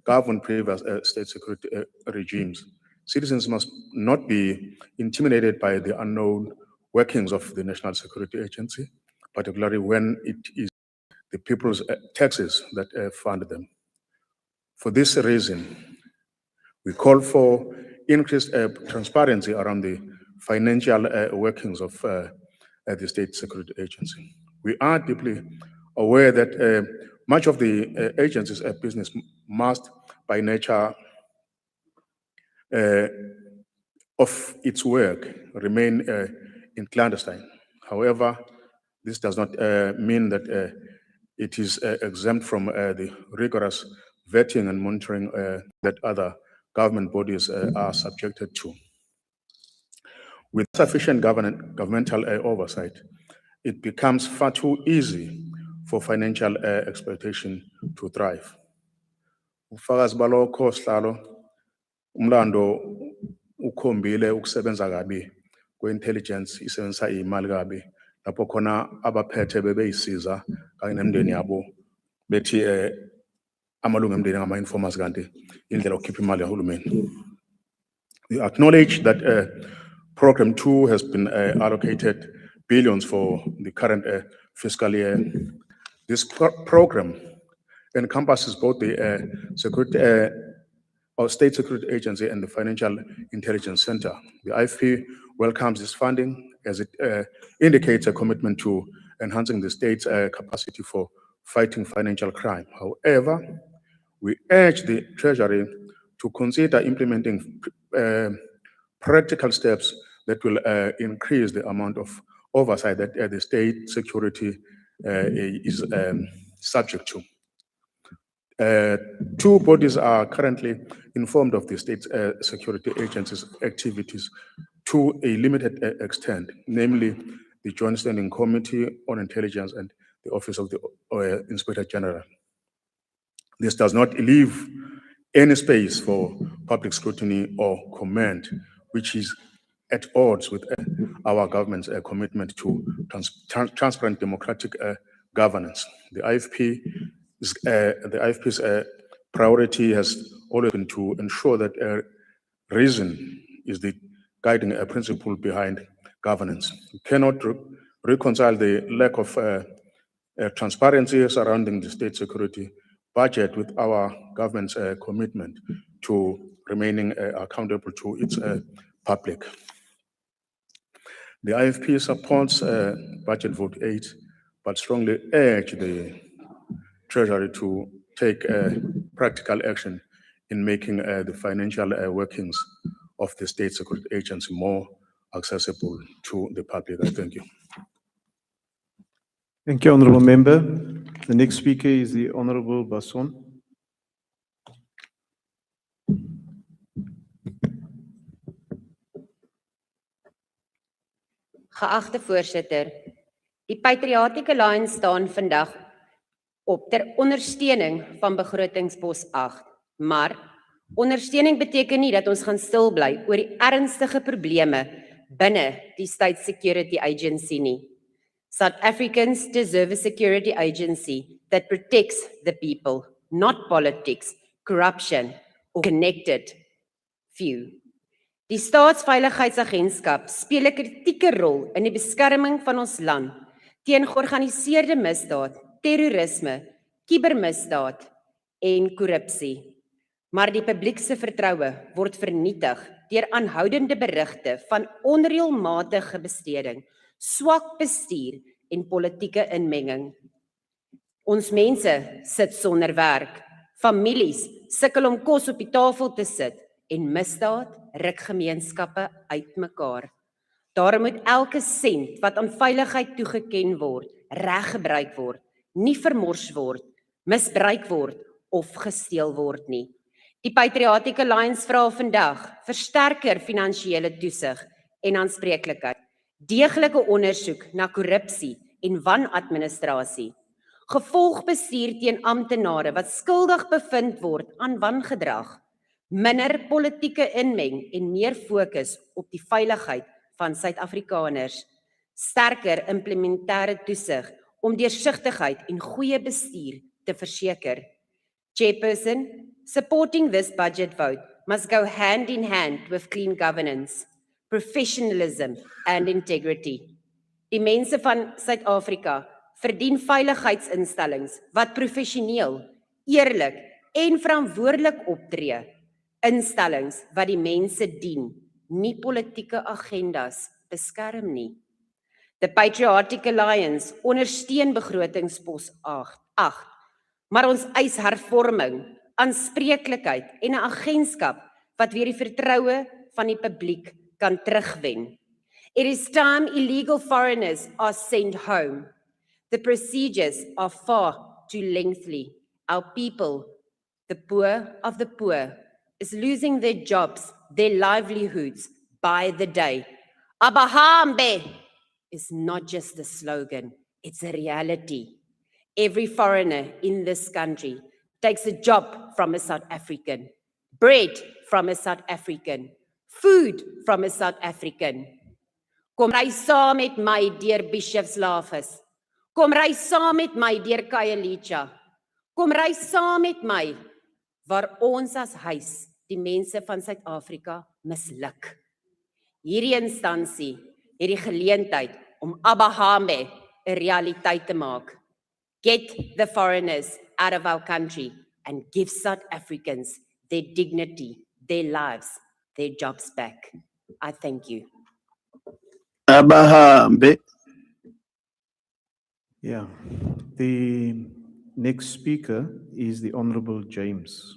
govern previous state security regimes. Citizens must not be intimidated by the unknown workings of the National Security Agency, particularly when it is the people's taxes that fund them. For this reason, we call for increased transparency around the financial workings of the State Security Agency. We are deeply aware that much of the agency's business must, by nature of its work, remain in clandestine. However, this does not mean that it is exempt from the rigorous vetting and monitoring that other government bodies are subjected to. With sufficient governmental oversight, it becomes far too easy for financial exploitation to thrive. Ufakazi balokho sihlalo umlando ukhombile ukusebenza kabi kwe-intelligence isebenzisa imali kabi lapho khona abaphethe bebeyisiza kanye nemndeni yabo bethi amalungu emndeni ngama-informers kanti indlela yokukhipha imali kahulumeni. We acknowledge that Program 2 has been allocated billions for the current fiscal year. This program encompasses both the State Security Agency and the Financial Intelligence Center. The IFP welcomes this funding as it indicates a commitment to enhancing the state's capacity for fighting financial crime. However, we urge the Treasury to consider implementing practical steps that will increase the amount of oversight that the state security is subject to. Two bodies are currently informed of the state security agencies' activities to a limited extent, namely the Joint Standing Committee on Intelligence and the Office of the Inspector General. This does not leave any space for public scrutiny or comment, which is at odds with our government's commitment to transparent democratic governance. The IFP's priority has always been to ensure that reason is the guiding principle behind governance. We cannot reconcile the lack of transparency surrounding the state security budget with our government's commitment to remaining accountable to its public. The IFP supports budget vote 8, but strongly urge the Treasury to take practical action in making the financial workings of the state security agency more accessible to the public. Thank you. Thank you, Honourable Member. The next speaker is the Honourable Basson. Geagte voorsitter, die Patriotic Alliance staan vandag op ter ondersteuning van begrotingspos 8. Maar ondersteuning beteken nie dat ons gaan stil bly oor die ernstige probleme binne die State Security Agency nie. South Africans deserve a security agency that protects the people, not politics, corruption, or connected few. Die Staatsveiligheidsagentskap speel 'n kritieke rol in die beskerming van ons land teen georganiseerde misdaad, terrorisme, kibermisdaad en korrupsie. Maar die publiek se vertroue word vernietig deur aanhoudende berigte van onreëlmatige besteding, swak bestuur en politieke inmenging. Ons mense sit sonder werk, families sukkel om kos op die tafel te sit en misdaad ruk gemeenskappe uitmekaar. Daarom moet elke sent wat aan veiligheid toegeken word, reg gebruik word, nie vermors word, misbruik word of gesteel word nie. Die Patriotic Alliance vra vandag versterker finansiële toesig en aanspreeklikheid, deeglike ondersoek na korrupsie en wanadministrasie, gevolgbestuur teen amptenare wat skuldig bevind word aan wangedrag, minder politieke inmeng en meer fokus op die veiligheid van Suid-Afrikaners, sterker implementêre toesig om deursigtigheid en goeie bestuur te verseker. Chairperson, supporting this budget vote must go hand in hand with clean governance, professionalism and integrity. Die mense van Suid-Afrika verdien veiligheidsinstellings wat professioneel, eerlik en verantwoordelik optree, instellings wat die mense dien, nie politieke agendas beskerm nie. The Patriotic Alliance ondersteun begrotingspos 8, maar ons eis hervorming, aanspreeklikheid en 'n agentskap wat weer die vertroue van die publiek kan terugwen. It is time illegal foreigners are sent home. The procedures are far too lengthy. Our people, the poor of the poor, is losing their jobs, their livelihoods by the day. Abahambe is not just a slogan, it's a reality. Every foreigner in this country takes a job from a South African, bread from a South African, food from a South African. Kom ry saam met my deur Bishopslafus. Kom ry saam met my deur Khayelitsha. Kom ry saam met my waar ons as huis die mense van Suid-Afrika misluk. Hierdie instansie het die geleentheid om Abahambe 'n realiteit te maak. Get the foreigners out of our country and give South Africans their dignity, their lives, their jobs back. I thank you. Abahambe. Yeah, the next speaker is the Honourable James.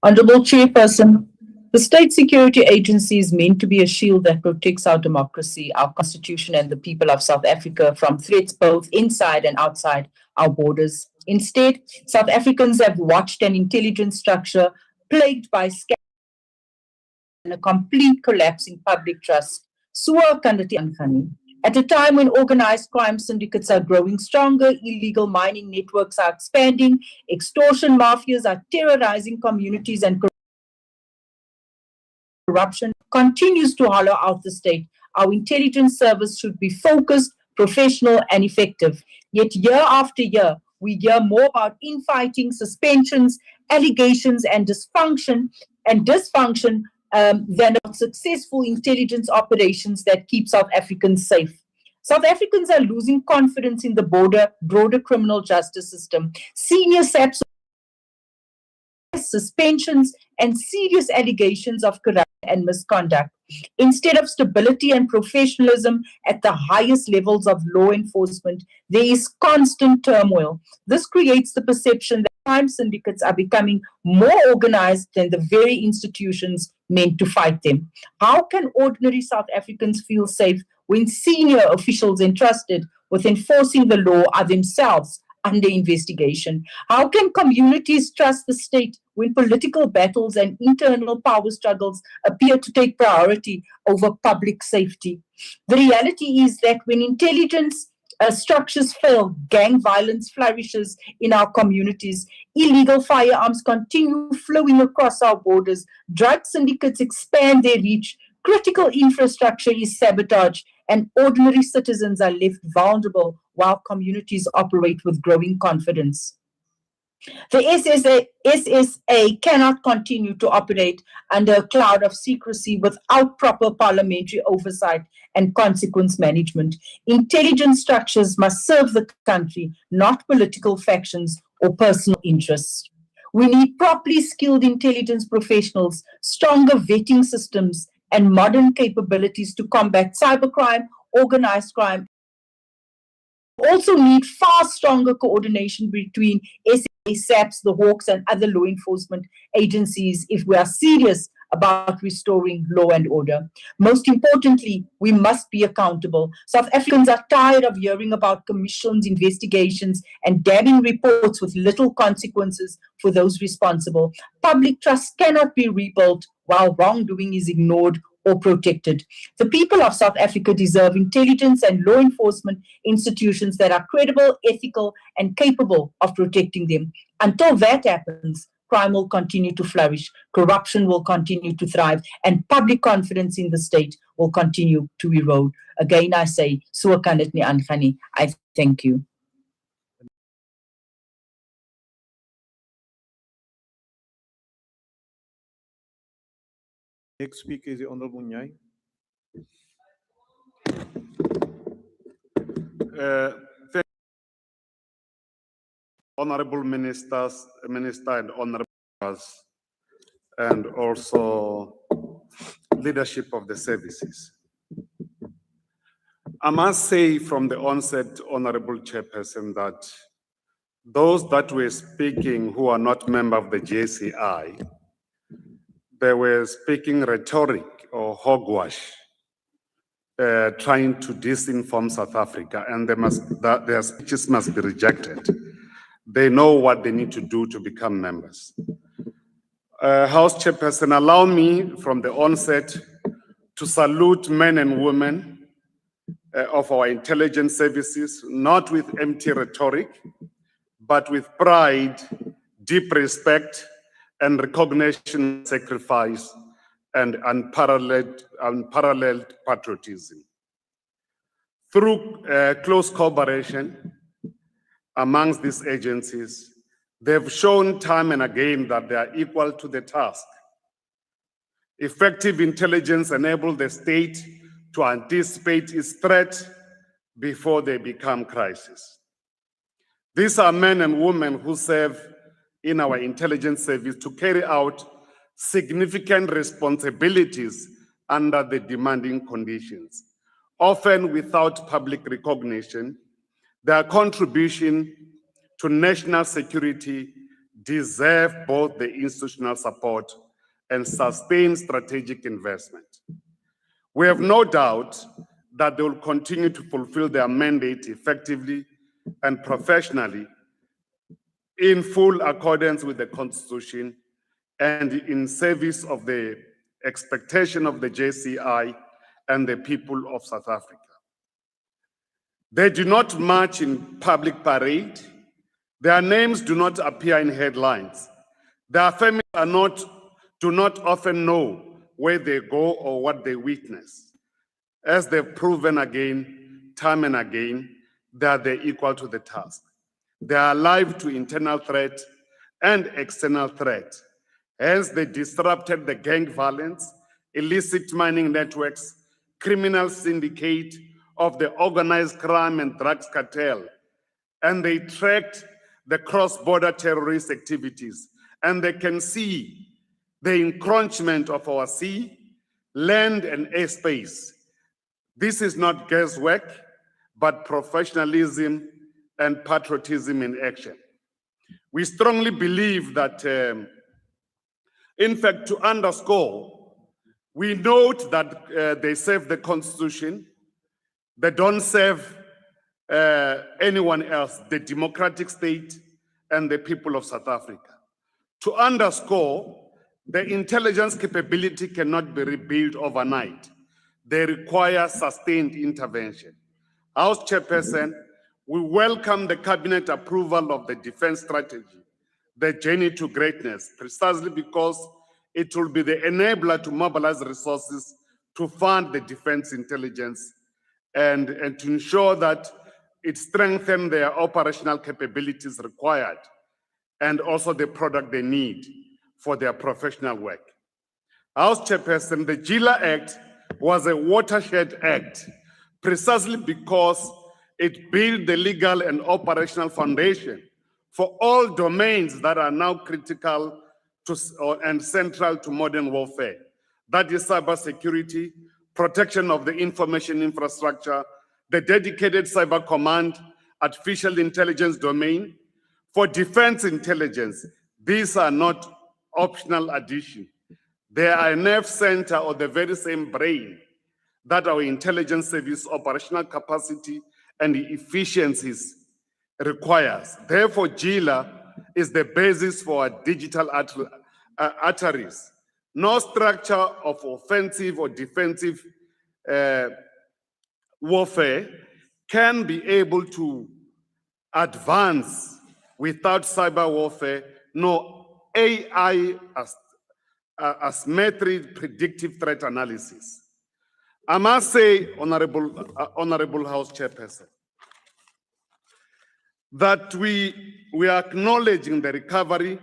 Honorable Chairperson, the State Security Agency is meant to be a shield that protects our democracy, our constitution, and the people of South Africa from threats both inside and outside our borders. Instead, South Africans have watched an intelligence structure plagued by scandals and a complete collapse in public trust. At a time when organized crime syndicates are growing stronger, illegal mining networks are expanding, extortion mafias are terrorizing communities, and corruption continues to hollow out the state, our intelligence service should be focused, professional, and effective. Yet year after year, we hear more about infighting, suspensions, allegations, and dysfunction than about successful intelligence operations that keep South Africans safe. South Africans are losing confidence in the broader criminal justice system. Senior SAPs, suspensions, and serious allegations of corruption and misconduct. Instead of stability and professionalism at the highest levels of law enforcement, there is constant turmoil. This creates the perception that crime syndicates are becoming more organized than the very institutions meant to fight them. How can ordinary South Africans feel safe when senior officials entrusted with enforcing the law are themselves under investigation? How can communities trust the state when political battles and internal power struggles appear to take priority over public safety? The reality is that when intelligence structures fail, gang violence flourishes in our communities, illegal firearms continue flowing across our borders, drug syndicates expand their reach, critical infrastructure is sabotaged, and ordinary citizens are left vulnerable while communities operate with growing confidence. The SSA cannot continue to operate under a cloud of secrecy without proper parliamentary oversight and consequence management. Intelligence structures must serve the country, not political factions or personal interests. We need properly skilled intelligence professionals, stronger vetting systems, and modern capabilities to combat cybercrime, organized crime. We also need far stronger coordination between SSA, SAPs, the Hawks, and other law enforcement agencies if we are serious about restoring law and order. Most importantly, we must be accountable. South Africans are tired of hearing about commissions, investigations, and damning reports with little consequences for those responsible. Public trust cannot be rebuilt while wrongdoing is ignored or protected. The people of South Africa deserve intelligence and law enforcement institutions that are credible, ethical, and capable of protecting them. Until that happens, crime will continue to flourish, corruption will continue to thrive, and public confidence in the state will continue to erode. Again, I say, Suwakanitni Ankhani, I thank you. Next speaker is the Honorable Nyai. Thank Honorable Minister and Honorable members, and also leadership of the services. I must say from the onset, Honorable Chairperson, that those that were speaking who are not members of the JCI, they were speaking rhetoric or hogwash, trying to disinform South Africa, and their speeches must be rejected. They know what they need to do to become members. House Chairperson, allow me from the onset to salute men and women of our intelligence services, not with empty rhetoric, but with pride, deep respect, and recognition, sacrifice, and unparalleled patriotism. Through close cooperation amongst these agencies, they've shown time and again that they are equal to the task. Effective intelligence enables the state to anticipate its threat before they become crisis. These are men and women who serve in our intelligence service to carry out significant responsibilities under the demanding conditions, often without public recognition. Their contribution to national security deserve both the institutional support and sustained strategic investment. We have no doubt that they will continue to fulfill their mandate effectively and professionally in full accordance with the Constitution and in service of the expectation of the JCI and the people of South Africa. They do not march in public parade. Their names do not appear in headlines. Their families do not often know where they go or what they witness. As they've proven again, time and again, that they're equal to the task. They are alive to internal threat and external threat. Hence, they disrupted the gang violence, illicit mining networks, criminal syndicate of the organized crime and drugs cartel, and they tracked the cross-border terrorist activities, and they can see the encroachment of our sea, land, and airspace. This is not guesswork, but professionalism and patriotism in action. We strongly believe that, in fact, to underscore, we note that they serve the Constitution, they don't serve anyone else, the democratic state and the people of South Africa. To underscore, the intelligence capability cannot be rebuilt overnight. They require sustained intervention. House Chairperson, we welcome the Cabinet approval of the defense strategy, the journey to greatness, precisely because it will be the enabler to mobilize resources to fund the defense intelligence and to ensure that it strengthens their operational capabilities required and also the product they need for their professional work. House Chairperson, the GILA Act was a watershed act precisely because it built the legal and operational foundation for all domains that are now critical to, and central to modern warfare. That is cybersecurity, protection of the information infrastructure, the dedicated cyber command, artificial intelligence domain. For defense intelligence, these are not optional addition. They are a nerve center or the very same brain that our intelligence service operational capacity and efficiencies requires. Therefore, GILA is the basis for our digital arteries. No structure of offensive or defensive warfare can be able to advance without cyber warfare, nor AI asymmetric predictive threat analysis. I must say, Honorable House Chairperson, that we are acknowledging the recovery,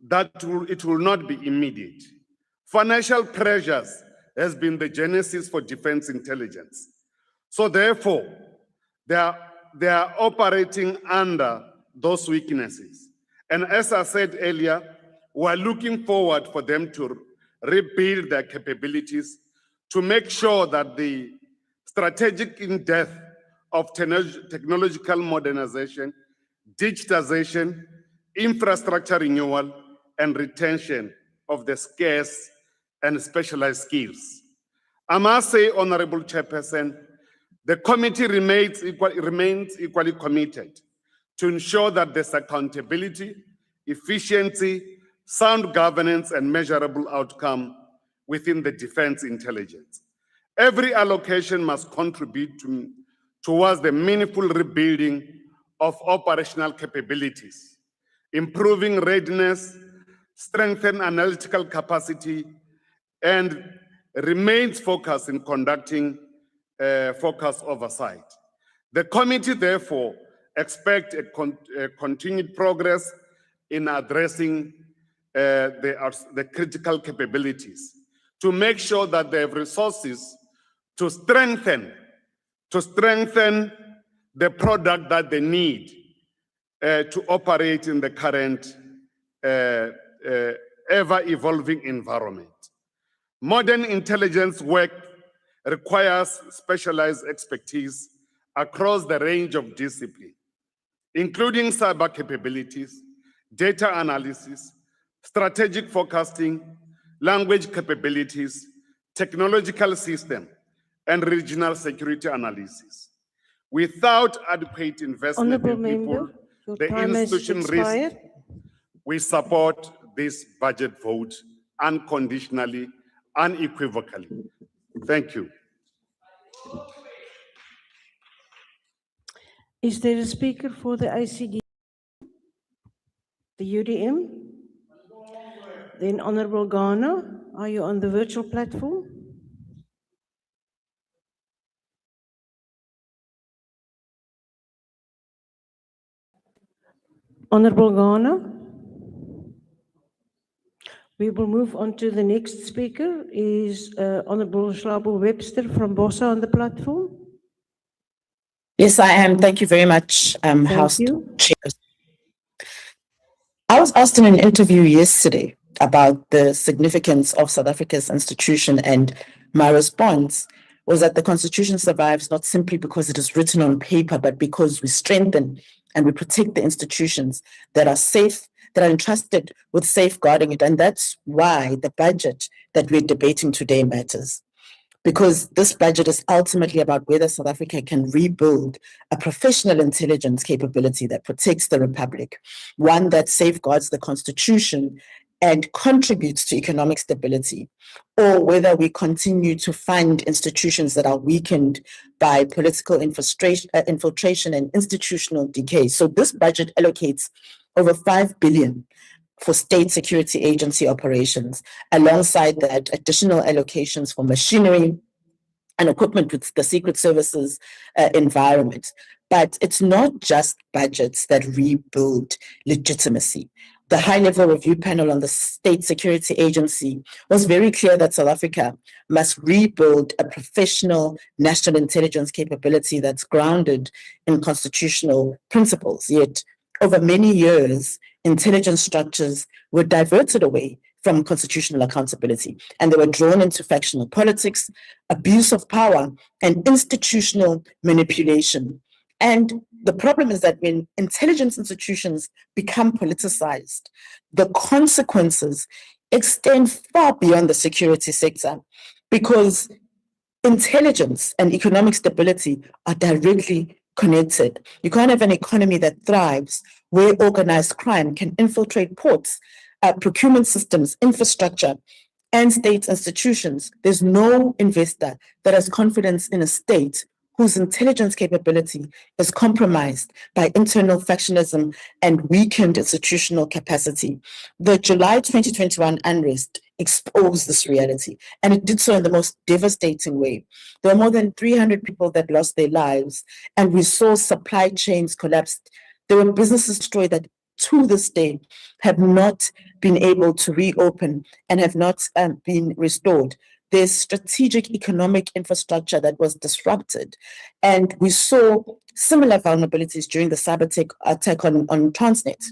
that it will not be immediate. Financial pressures has been the genesis for defense intelligence. So therefore, they are operating under those weaknesses. And as I said earlier, we're looking forward for them to rebuild their capabilities to make sure that the strategic in-depth of technological modernization, digitization, infrastructure renewal, and retention of the scarce and specialized skills. I must say, Honorable Chairperson, the committee remains equally committed to ensure that there's accountability, efficiency, sound governance, and measurable outcome within the defense intelligence. Every allocation must contribute towards the meaningful rebuilding of operational capabilities, improving readiness, strengthen analytical capacity, and remains focused in conducting focused oversight. The committee, therefore, expects a continued progress in addressing the critical capabilities to make sure that they have resources to strengthen the product that they need to operate in the current ever-evolving environment. Modern intelligence work requires specialized expertise across the range of disciplines, including cyber capabilities, data analysis, strategic forecasting, language capabilities, technological system, and regional security analysis. Without adequate investment Honourable in people, Member, your the time has institution expired. risk. We support this budget vote unconditionally, unequivocally. Thank you. Is there a speaker for the ICD? The UDM? Then Honourable Ghana, are you on the virtual platform? Honourable Ghana? We will move on to the next speaker, is Honourable Slabo Webster from BOSA on the platform. Yes, I am. Thank you very much, House you. Chair. I was asked in an interview yesterday about the significance of South Africa's institution, and my response was that the Constitution survives not simply because it is written on paper, but because we strengthen and we protect the institutions that are safe, that are entrusted with safeguarding it. And that's why the budget that we're debating today matters. Because this budget is ultimately about whether South Africa can rebuild a professional intelligence capability that protects the Republic, one that safeguards the Constitution and contributes to economic stability, or whether we continue to fund institutions that are weakened by political infiltration and institutional decay. So this budget allocates over 5 billion for state security agency operations. Alongside that, additional allocations for machinery and equipment with the Secret Services environment. But it's not just budgets that rebuild legitimacy. The high-level review panel on the State Security Agency was very clear that South Africa must rebuild a professional national intelligence capability that's grounded in constitutional principles. Yet, over many years, intelligence structures were diverted away from constitutional accountability, and they were drawn into factional politics, abuse of power, and institutional manipulation. And the problem is that when intelligence institutions become politicized, the consequences extend far beyond the security sector, because intelligence and economic stability are directly connected. You can't have an economy that thrives where organized crime can infiltrate ports, procurement systems, infrastructure, and state institutions. There's no investor that has confidence in a state whose intelligence capability is compromised by internal factionalism and weakened institutional capacity. The July 2021 unrest exposed this reality, and it did so in the most devastating way. There were more than 300 people that lost their lives, and we saw supply chains collapse. There were businesses destroyed that to this day have not been able to reopen and have not been restored. There's strategic economic infrastructure that was disrupted. And we saw similar vulnerabilities during the cyber attack on Transnet,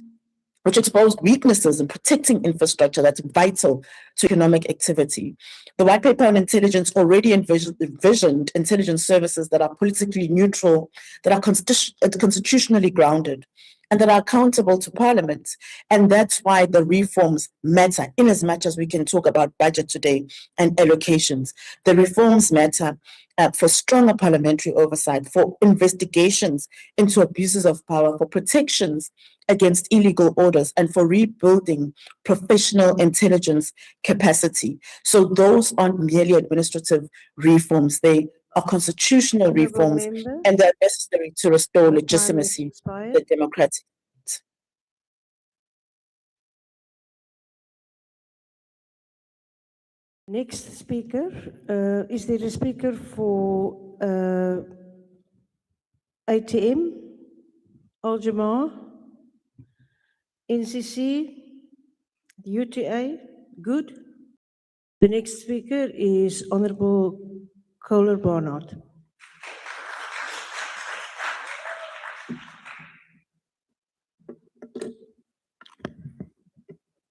which exposed weaknesses in protecting infrastructure that's vital to economic activity. The white paper on intelligence already envisioned intelligence services that are politically neutral, that are constitutionally grounded, and that are accountable to Parliament. And that's why the reforms matter, in as much as we can talk about budget today and allocations. The reforms matter for stronger parliamentary oversight, for investigations into abuses of power, for protections against illegal orders, and for rebuilding professional intelligence capacity. So those aren't merely administrative reforms, they are constitutional reforms, Member, and they're necessary to restore your time has legitimacy expired. to the democratic. Next speaker, is there a speaker for ATM, Al-Jamaa, NCC, UTA? Good. The next speaker is Honorable Kohler Barnard.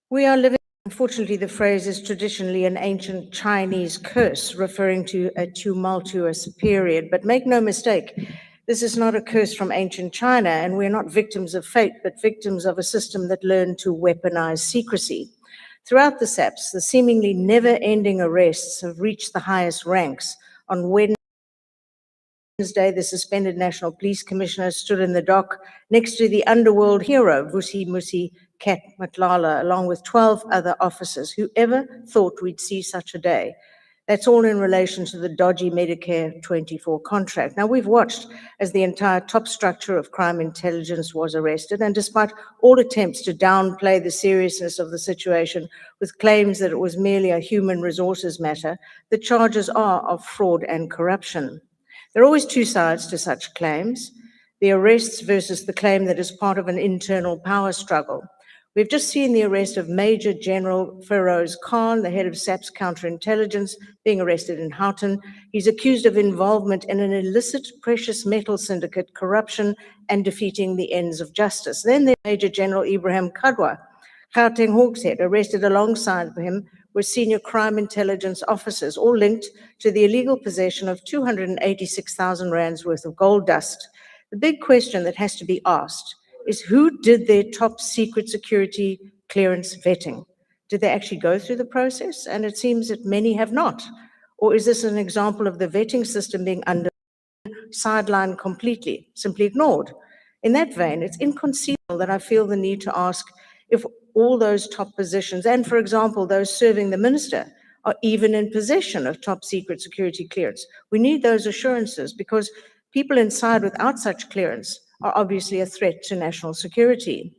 We are living, unfortunately, the phrase is traditionally an ancient Chinese curse referring to a tumultuous period. But make no mistake, This is not a curse from ancient China, and we're not victims of fate, but victims of a system that learned to weaponize secrecy. Throughout the SAPS, the seemingly never-ending arrests have reached the highest ranks. On Wednesday, the suspended National Police Commissioner stood in the dock next to the underworld hero, Vusi Musi Kat Matlala, along with 12 other officers. Whoever thought we'd see such a day? That's all in relation to the dodgy Medicare 24 contract. Now, we've watched as the entire top structure of crime intelligence was arrested, and despite all attempts to downplay the seriousness of the situation with claims that it was merely a human resources matter, the charges are of fraud and corruption. There are always two sides to such claims, the arrests versus the claim that is part of an internal power struggle. We've just seen the arrest of Major General Feroz Khan, the head of SAP's counterintelligence, being arrested in Houghton. He's accused of involvement in an illicit precious metal syndicate, corruption, and defeating the ends of justice. Then there's Major General Ibrahim Kadwa, Gauteng Hawks head, arrested alongside him were senior crime intelligence officers, all linked to the illegal possession of 286,000 rands worth of gold dust. The big question that has to be asked is who did their top secret security clearance vetting? Did they actually go through the process? And it seems that many have not. Or is this an example of the vetting system being sidelined completely, simply ignored? In that vein, it's inconceivable that I feel the need to ask if all those top positions, and for example, those serving the minister, are even in possession of top secret security clearance. We need those assurances because people inside without such clearance are obviously a threat to national security.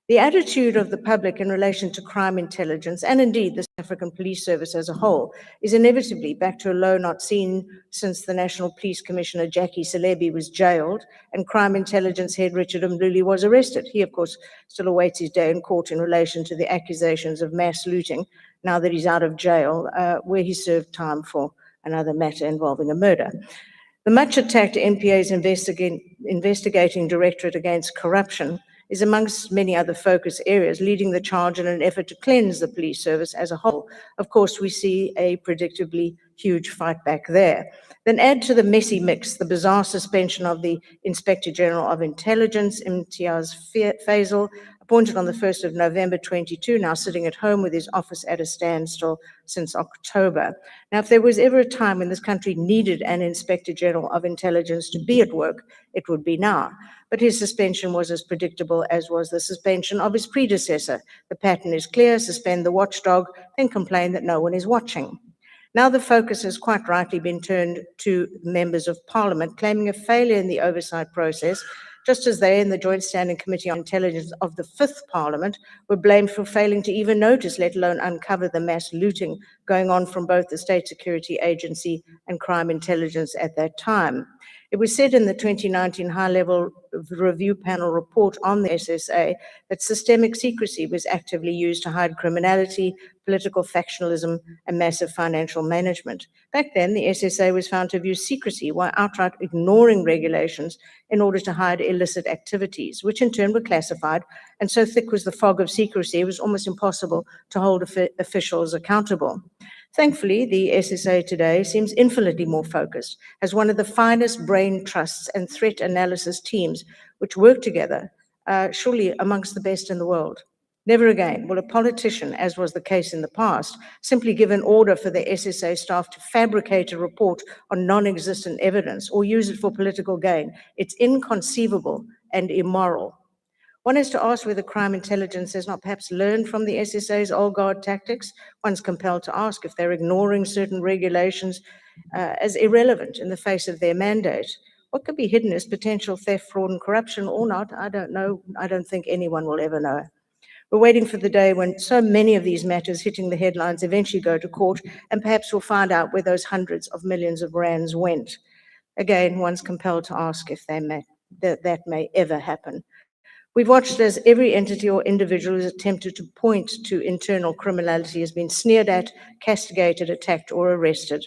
The attitude of the public in relation to crime intelligence, and indeed the South African Police Service as a whole, is inevitably back to a low not seen since the National Police Commissioner Jackie Selebi was jailed and Crime Intelligence head Richard Mluli was arrested. He, of course, still awaits his day in court in relation to the accusations of mass looting, now that he's out of jail, where he served time for another matter involving a murder. The much-attacked NPA's investigating Directorate Against Corruption is amongst many other focus areas, leading the charge in an effort to cleanse the police service as a whole. Of course, we see a predictably huge fight back there. Then add to the messy mix the bizarre suspension of the Inspector General of Intelligence, Imtiaz Faisal, appointed on the 1st of November 22, now sitting at home with his office at a standstill since October. Now, if there was ever a time when this country needed an Inspector General of Intelligence to be at work, it would be now. But his suspension was as predictable as was the suspension of his predecessor. The pattern is clear: suspend the watchdog, then complain that no one is watching. Now the focus has quite rightly been turned to members of Parliament, claiming a failure in the oversight process, just as they in the Joint Standing Committee on Intelligence of the 5th Parliament were blamed for failing to even notice, let alone uncover, the mass looting going on from both the State Security Agency and Crime Intelligence at that time. It was said in the 2019 high-level review panel report on the SSA that systemic secrecy was actively used to hide criminality, political factionalism, and massive financial management. Back then, the SSA was found to have used secrecy while outright ignoring regulations in order to hide illicit activities, which in turn were classified, and so thick was the fog of secrecy, it was almost impossible to hold officials accountable. Thankfully, the SSA today seems infinitely more focused, has one of the finest brain trusts and threat analysis teams which work together, surely amongst the best in the world. Never again will a politician, as was the case in the past, simply give an order for the SSA staff to fabricate a report on non-existent evidence or use it for political gain. It's inconceivable and immoral. One has to ask whether crime intelligence has not perhaps learned from the SSA's old guard tactics. One's compelled to ask if they're ignoring certain regulations as irrelevant in the face of their mandate. What could be hidden as potential theft, fraud, and corruption or not? I don't know. I don't think anyone will ever know. We're waiting for the day when so many of these matters hitting the headlines eventually go to court, and perhaps we'll find out where those hundreds of millions of rands went. Again, one's compelled to ask if that may ever happen. We've watched as every entity or individual who's attempted to point to internal criminality has been sneered at, castigated, attacked, or arrested.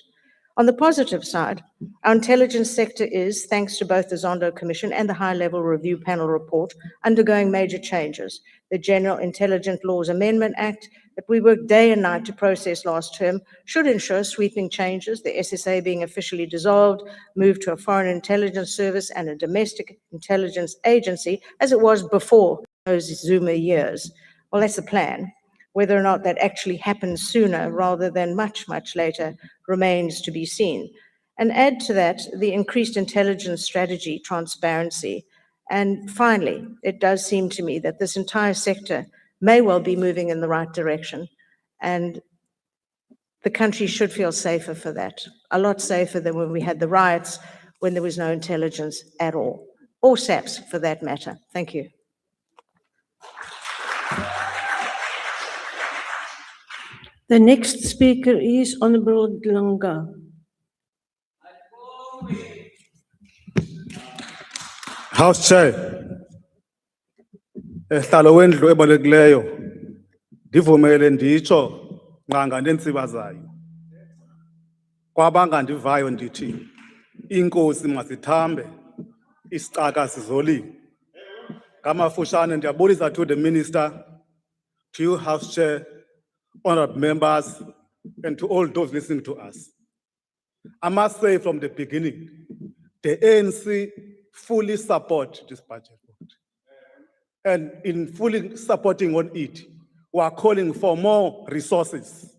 On the positive side, our intelligence sector is, thanks to both the Zondo Commission and the High-Level Review Panel report, undergoing major changes. The General Intelligence Laws Amendment Act that we worked day and night to process last term should ensure sweeping changes, the SSA being officially dissolved, moved to a foreign intelligence service and a domestic intelligence agency, as it was before those Zuma years. Well, that's the plan. Whether or not that actually happens sooner rather than much, much later remains to be seen. And add to that the increased intelligence strategy, transparency. And finally, it does seem to me that this entire sector may well be moving in the right direction. And the country should feel safer for that, a lot safer than when we had the riots, when there was no intelligence at all, or SAPS for that matter. Thank you. The next speaker is Honorable Lunga. House Chair, esihlalo wendlu ebalulekileyo, ndivumele nditsho nqanga nentsiba zayo. Kwabangandivayo ndithi inkosi masithambe isicaka sizolile. Ngamafutshane ndiyabulisa to the minister, to you House Chair, honorable members, and to all those listening to us. I must say from the beginning, the ANC fully support this budget. And in fully supporting on it, we are calling for more resources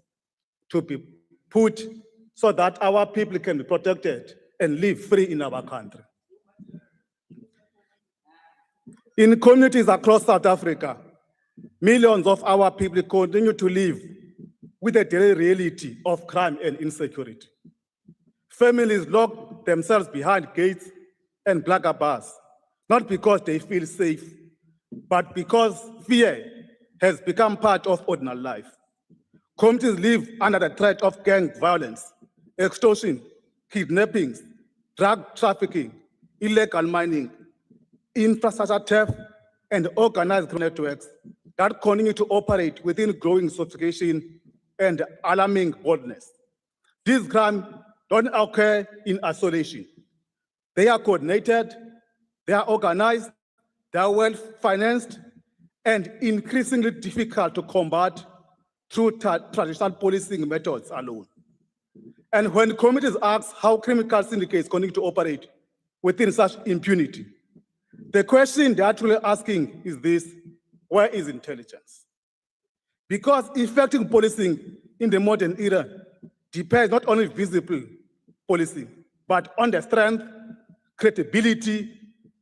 to be put so that our people can be protected and live free in our country. In communities across South Africa, millions of our people continue to live with the daily reality of crime and insecurity. Families lock themselves behind gates and blacker bars, not because they feel safe, but because fear has become part of ordinary life. Communities live under the threat of gang violence, extortion, kidnappings, drug trafficking, illegal mining, infrastructure theft, and organized crime networks that continue to operate within growing sophistication and alarming boldness. These crimes don't occur in isolation. They are coordinated, they are organized, they are well-financed, and increasingly difficult to combat through traditional policing methods alone. And when communities ask how criminal syndicates continue to operate within such impunity, the question they're actually asking is this: where is intelligence? Because effective policing in the modern era depends not only on visible policing, but on the strength, credibility,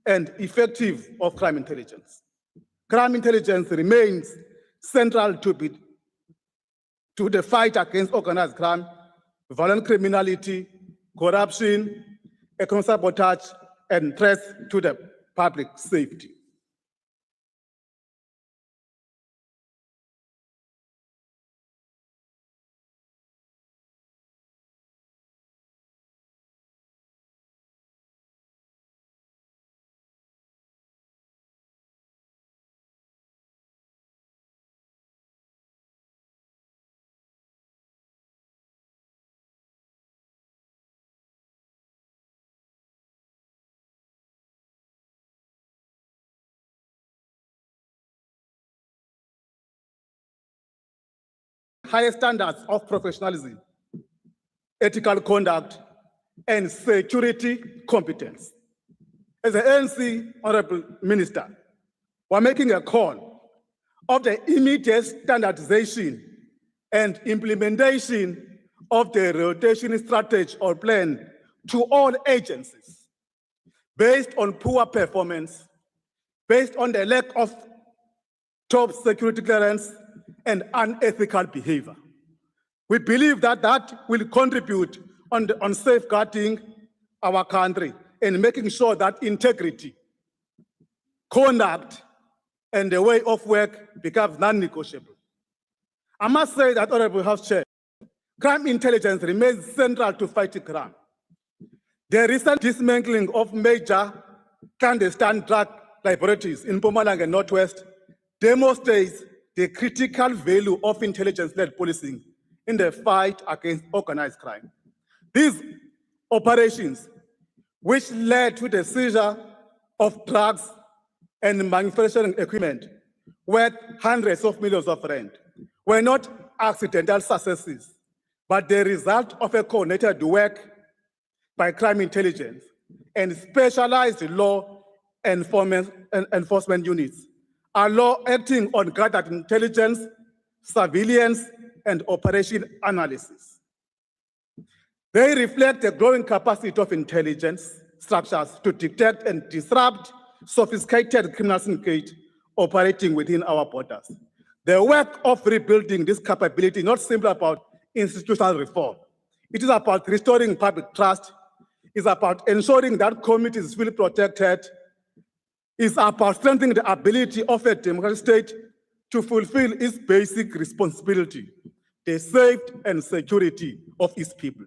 and effective of crime intelligence. Crime intelligence remains central to the fight against organized crime, violent criminality, corruption, economic sabotage, and threats to the public safety. Higher standards of professionalism, ethical conduct, and security competence. As the ANC Honorable Minister, we're making a call of the immediate standardization and implementation of the rotation strategy or plan to all agencies based on poor performance, based on the lack of top security clearance, and unethical behavior. We believe that that will contribute on safeguarding our country and making sure that integrity, conduct, and the way of work becomes non-negotiable. I must say that, Honorable House Chair, crime intelligence remains central to fighting crime. The recent dismantling of major clandestine drug laboratories in Mpumalanga and Northwest demonstrates the critical value of intelligence-led policing in the fight against organized crime. These operations, which led to the seizure of drugs and manufacturing equipment worth hundreds of millions of rand, were not accidental successes, but the result of a coordinated work by crime intelligence and specialized law enforcement units, are law acting on gathered intelligence, surveillance, and operation analysis. They reflect the growing capacity of intelligence structures to detect and disrupt sophisticated criminal syndicates operating within our borders. The work of rebuilding this capability is not simply about institutional reform. It is about restoring public trust. It's about ensuring that communities feel protected. It's about strengthening the ability of a democratic state to fulfill its basic responsibility, the safety and security of its people.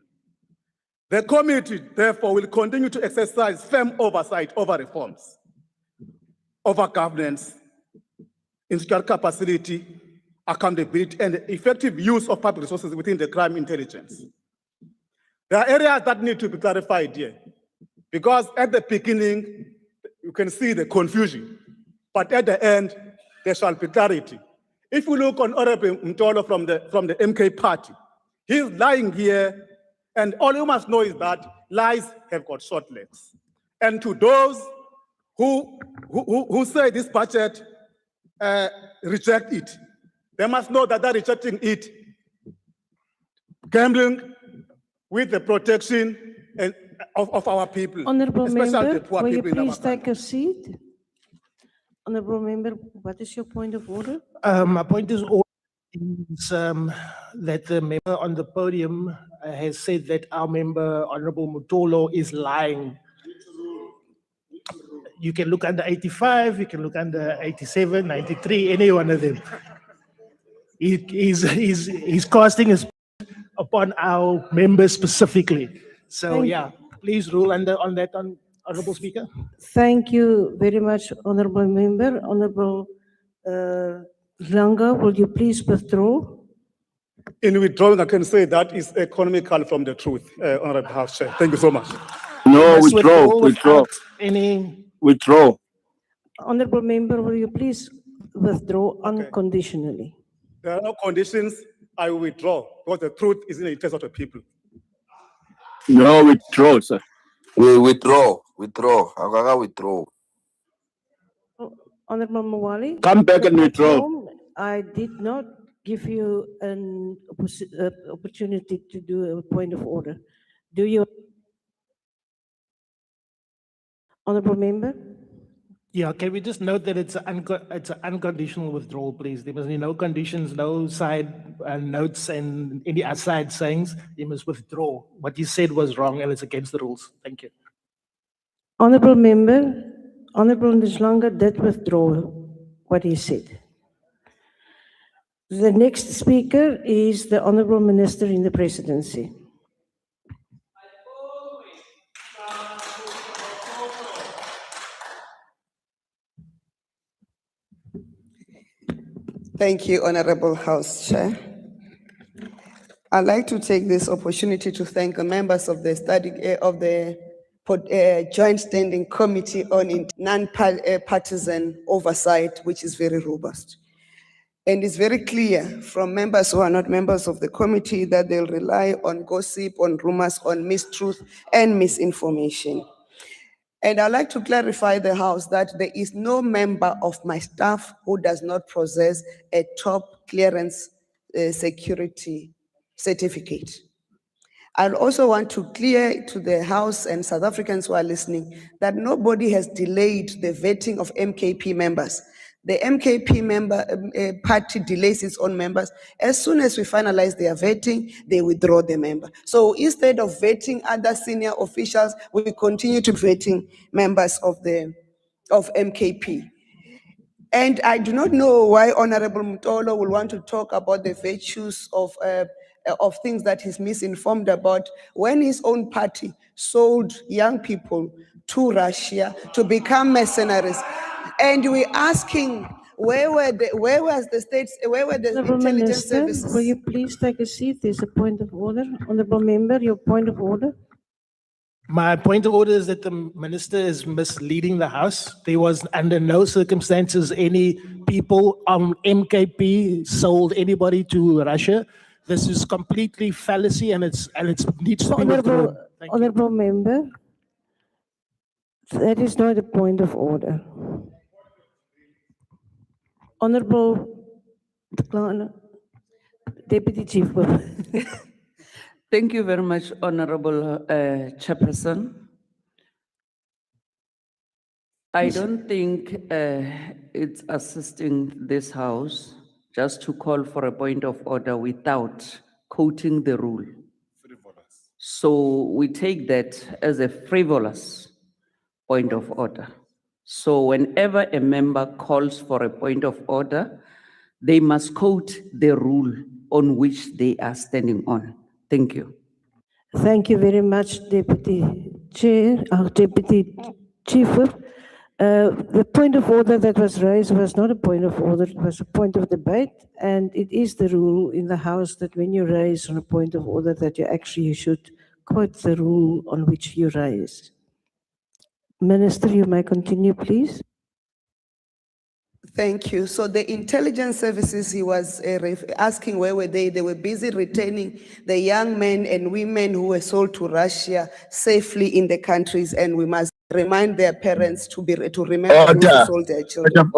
The committee, therefore, will continue to exercise firm oversight over reforms, over governance, institutional capacity, accountability, and effective use of public resources within the crime intelligence. There are areas that need to be clarified here, because at the beginning, you can see the confusion, but at the end, there shall be clarity. If we look on Honorable Mtolo from the MK party, he's lying here, and all you must know is that lies have got short legs. And to those who say this budget reject it, they must know that they're rejecting it, gambling with the protection of our people, Honorable especially member, the poor will you people in our please take a seat? Honorable member, what is your point of order? My point is that the member on the podium has said that our member, Honorable Mutolo, is lying. You can look under 85, you can look under 87, 93, any one of them. He's casting a upon our members specifically. So yeah, please rule on that, Honorable Speaker. Thank you very much, honorable member. Honorable Langa, will you please withdraw? In withdrawing, I can say that is economical from the truth, Honorable House Chair. Thank you so much. No, withdraw. Withdraw. Honorable member, will you please withdraw unconditionally? There are no conditions. I will withdraw because the truth is in the interest of the people. No, withdraw, sir. We withdraw. Agaga withdraw. Honorable Mwali? Come back and withdraw. I did not give you an opportunity to do a point of order. Do you? Honorable member? Yeah, can we just note that it's an unconditional withdrawal, please? There must be no conditions, no side notes and any aside sayings. You must withdraw. What you said was wrong and it's against the rules. Thank you. Honorable member, Honorable Ntlanga did withdraw what he said. The next speaker is the Honorable Minister in the Presidency. Thank you, Honorable House Chair. I'd like to take this opportunity to thank the members of the Joint Standing Committee on Non-Partisan Oversight, which is very robust. And it's very clear from members who are not members of the committee that they'll rely on gossip, on rumors, on mistruth and misinformation. And I'd like to clarify the House that there is no member of my staff who does not possess a top clearance security certificate. I also want to clear to the House and South Africans who are listening that nobody has delayed the vetting of MKP members. The MKP party delays its own members. As soon as we finalize their vetting, they withdraw the member. So instead of vetting other senior officials, we continue to vetting members of MKP. And I do not know why Honorable Mtolo will want to talk about the virtues of things that he's misinformed about when his own party sold young people to Russia to become mercenaries. And we're asking, where were the intelligence services? Will you please take a seat? There's a point of order. Honorable member, your point of order. My point of order is that the minister is misleading the House. There was under no circumstances any people on MKP sold anybody to Russia. This is completely fallacy and it needs to be withdrawn. Thank you. Honorable member, that is not a point of order. Honorable Deputy Chief Whip. Thank you very much, Honorable Chairperson. I don't think it's assisting this House just to call for a point of order without quoting the rule. So we take that as a frivolous point of order. So whenever a member calls for a point of order, they must quote the rule on which they are standing on. Thank you. Thank you very much, Deputy Chair, Deputy Chief Whip. The point of order that was raised was not a point of order, it was a point of debate, and it is the rule in the House that when you raise on a point of order that you actually should quote the rule on which you raise. Minister, you may continue, please. Thank you. So the intelligence services, he was asking where were they? They were busy retaining the young men and women who were sold to Russia safely in the countries, and we must remind their parents to remember those who sold their children.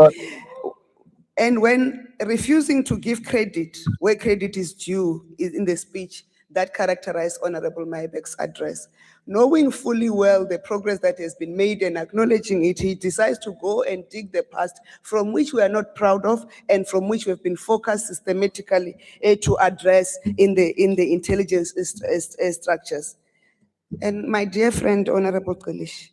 And when refusing to give credit where credit is due in the speech that characterized Honorable Maibek's address, knowing fully well the progress that has been made and acknowledging it, he decides to go and dig the past from which we are not proud of and from which we have been focused systematically to address in the intelligence structures. And my dear friend, Honorable Kalish,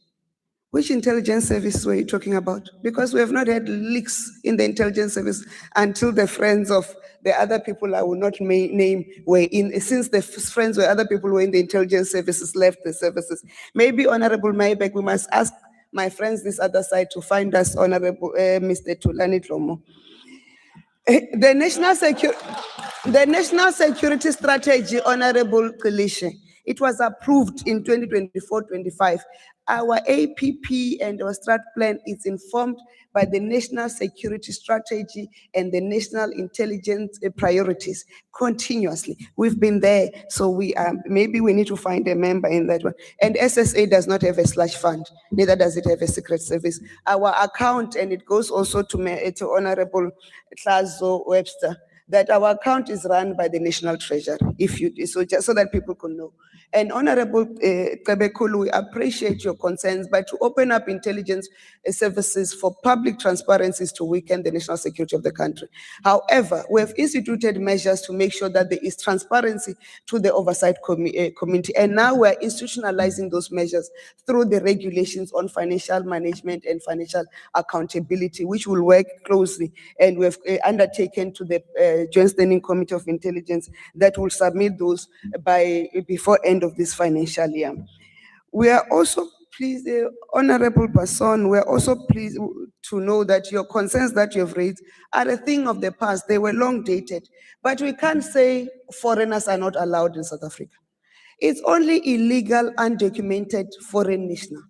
which intelligence services were you talking about? Because we have not had leaks in the intelligence service until the friends of the other people I will not name were in, since the friends were other people who were in the intelligence services left the services. Maybe Honorable Maibek, we must ask my friends this other side to find us Honorable Mr. Tulani Tlomo. The national security strategy, Honorable Kalishe, it was approved in 2024-25. Our APP and our strat plan is informed by the national security strategy and the national intelligence priorities continuously. We've been there, so maybe we need to find a member in that one. And SSA does not have a slush fund, neither does it have a secret service. Our account, and it goes also to Honorable Klazo Webster, that our account is run by the National Treasury, just so that people can know. And Honorable Kebekulu, we appreciate your concerns, but to open up intelligence services for public transparency is to weaken the national security of the country. However, we have instituted measures to make sure that there is transparency to the oversight committee, and now we're institutionalizing those measures through the regulations on financial management and financial accountability, which will work closely, and we have undertaken to the Joint Standing Committee of Intelligence that will submit those before end of this financial year. We are also pleased, Honorable Basson, we are also pleased to know that your concerns that you have raised are a thing of the past. They were long dated, but we can't say foreigners are not allowed in South Africa. It's only illegal, undocumented foreign national.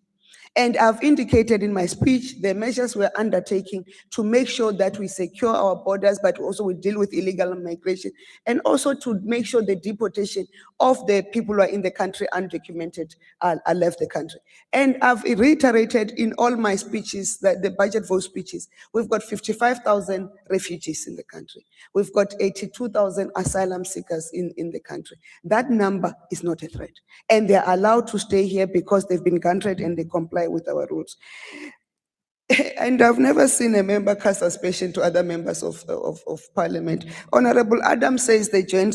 And I've indicated in my speech the measures we're undertaking to make sure that we secure our borders, but also we deal with illegal migration, and also to make sure the deportation of the people who are in the country undocumented are left the country. And I've reiterated in all my speeches, that the budget vote speeches, we've got 55,000 refugees in the country. We've got 82,000 asylum seekers in the country. That number is not a threat. And they're allowed to stay here because they've been granted and they comply with our rules. And I've never seen a member cast aspersion to other members of parliament. Honorable Adam says the Joint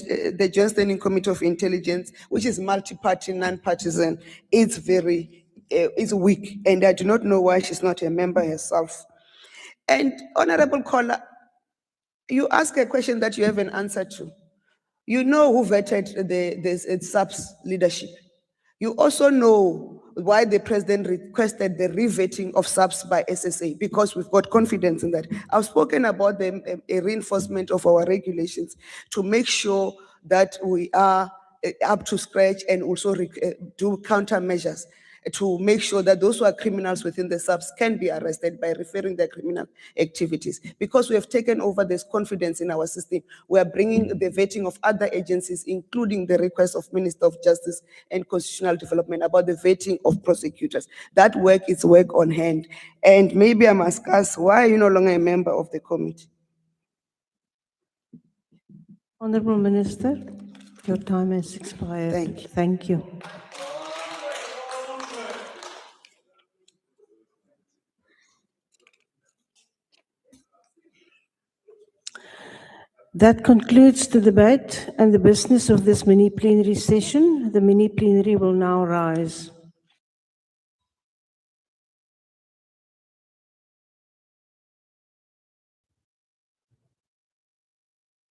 Standing Committee of Intelligence, which is multi-party, non-partisan, is weak, and I do not know why she's not a member herself. And Honorable Kola, you ask a question that you haven't answered to. You know who vetted the SAPS leadership. You also know why the president requested the revetting of SAPS by SSA, because we've got confidence in that. I've spoken about a reinforcement of our regulations to make sure that we are up to scratch and also do countermeasures. to make sure that those who are criminals within the subs can be arrested by referring their criminal activities. Because we have taken over this confidence in our system, we are bringing the vetting of other agencies, including the request of Minister of Justice and Constitutional Development about the vetting of prosecutors. That work is work on hand. And maybe I must ask, why are you no longer a member of the committee? Honorable Minister, your time has expired. Thank you. Thank you. That concludes the debate and the business of this mini plenary session. The mini plenary will now rise.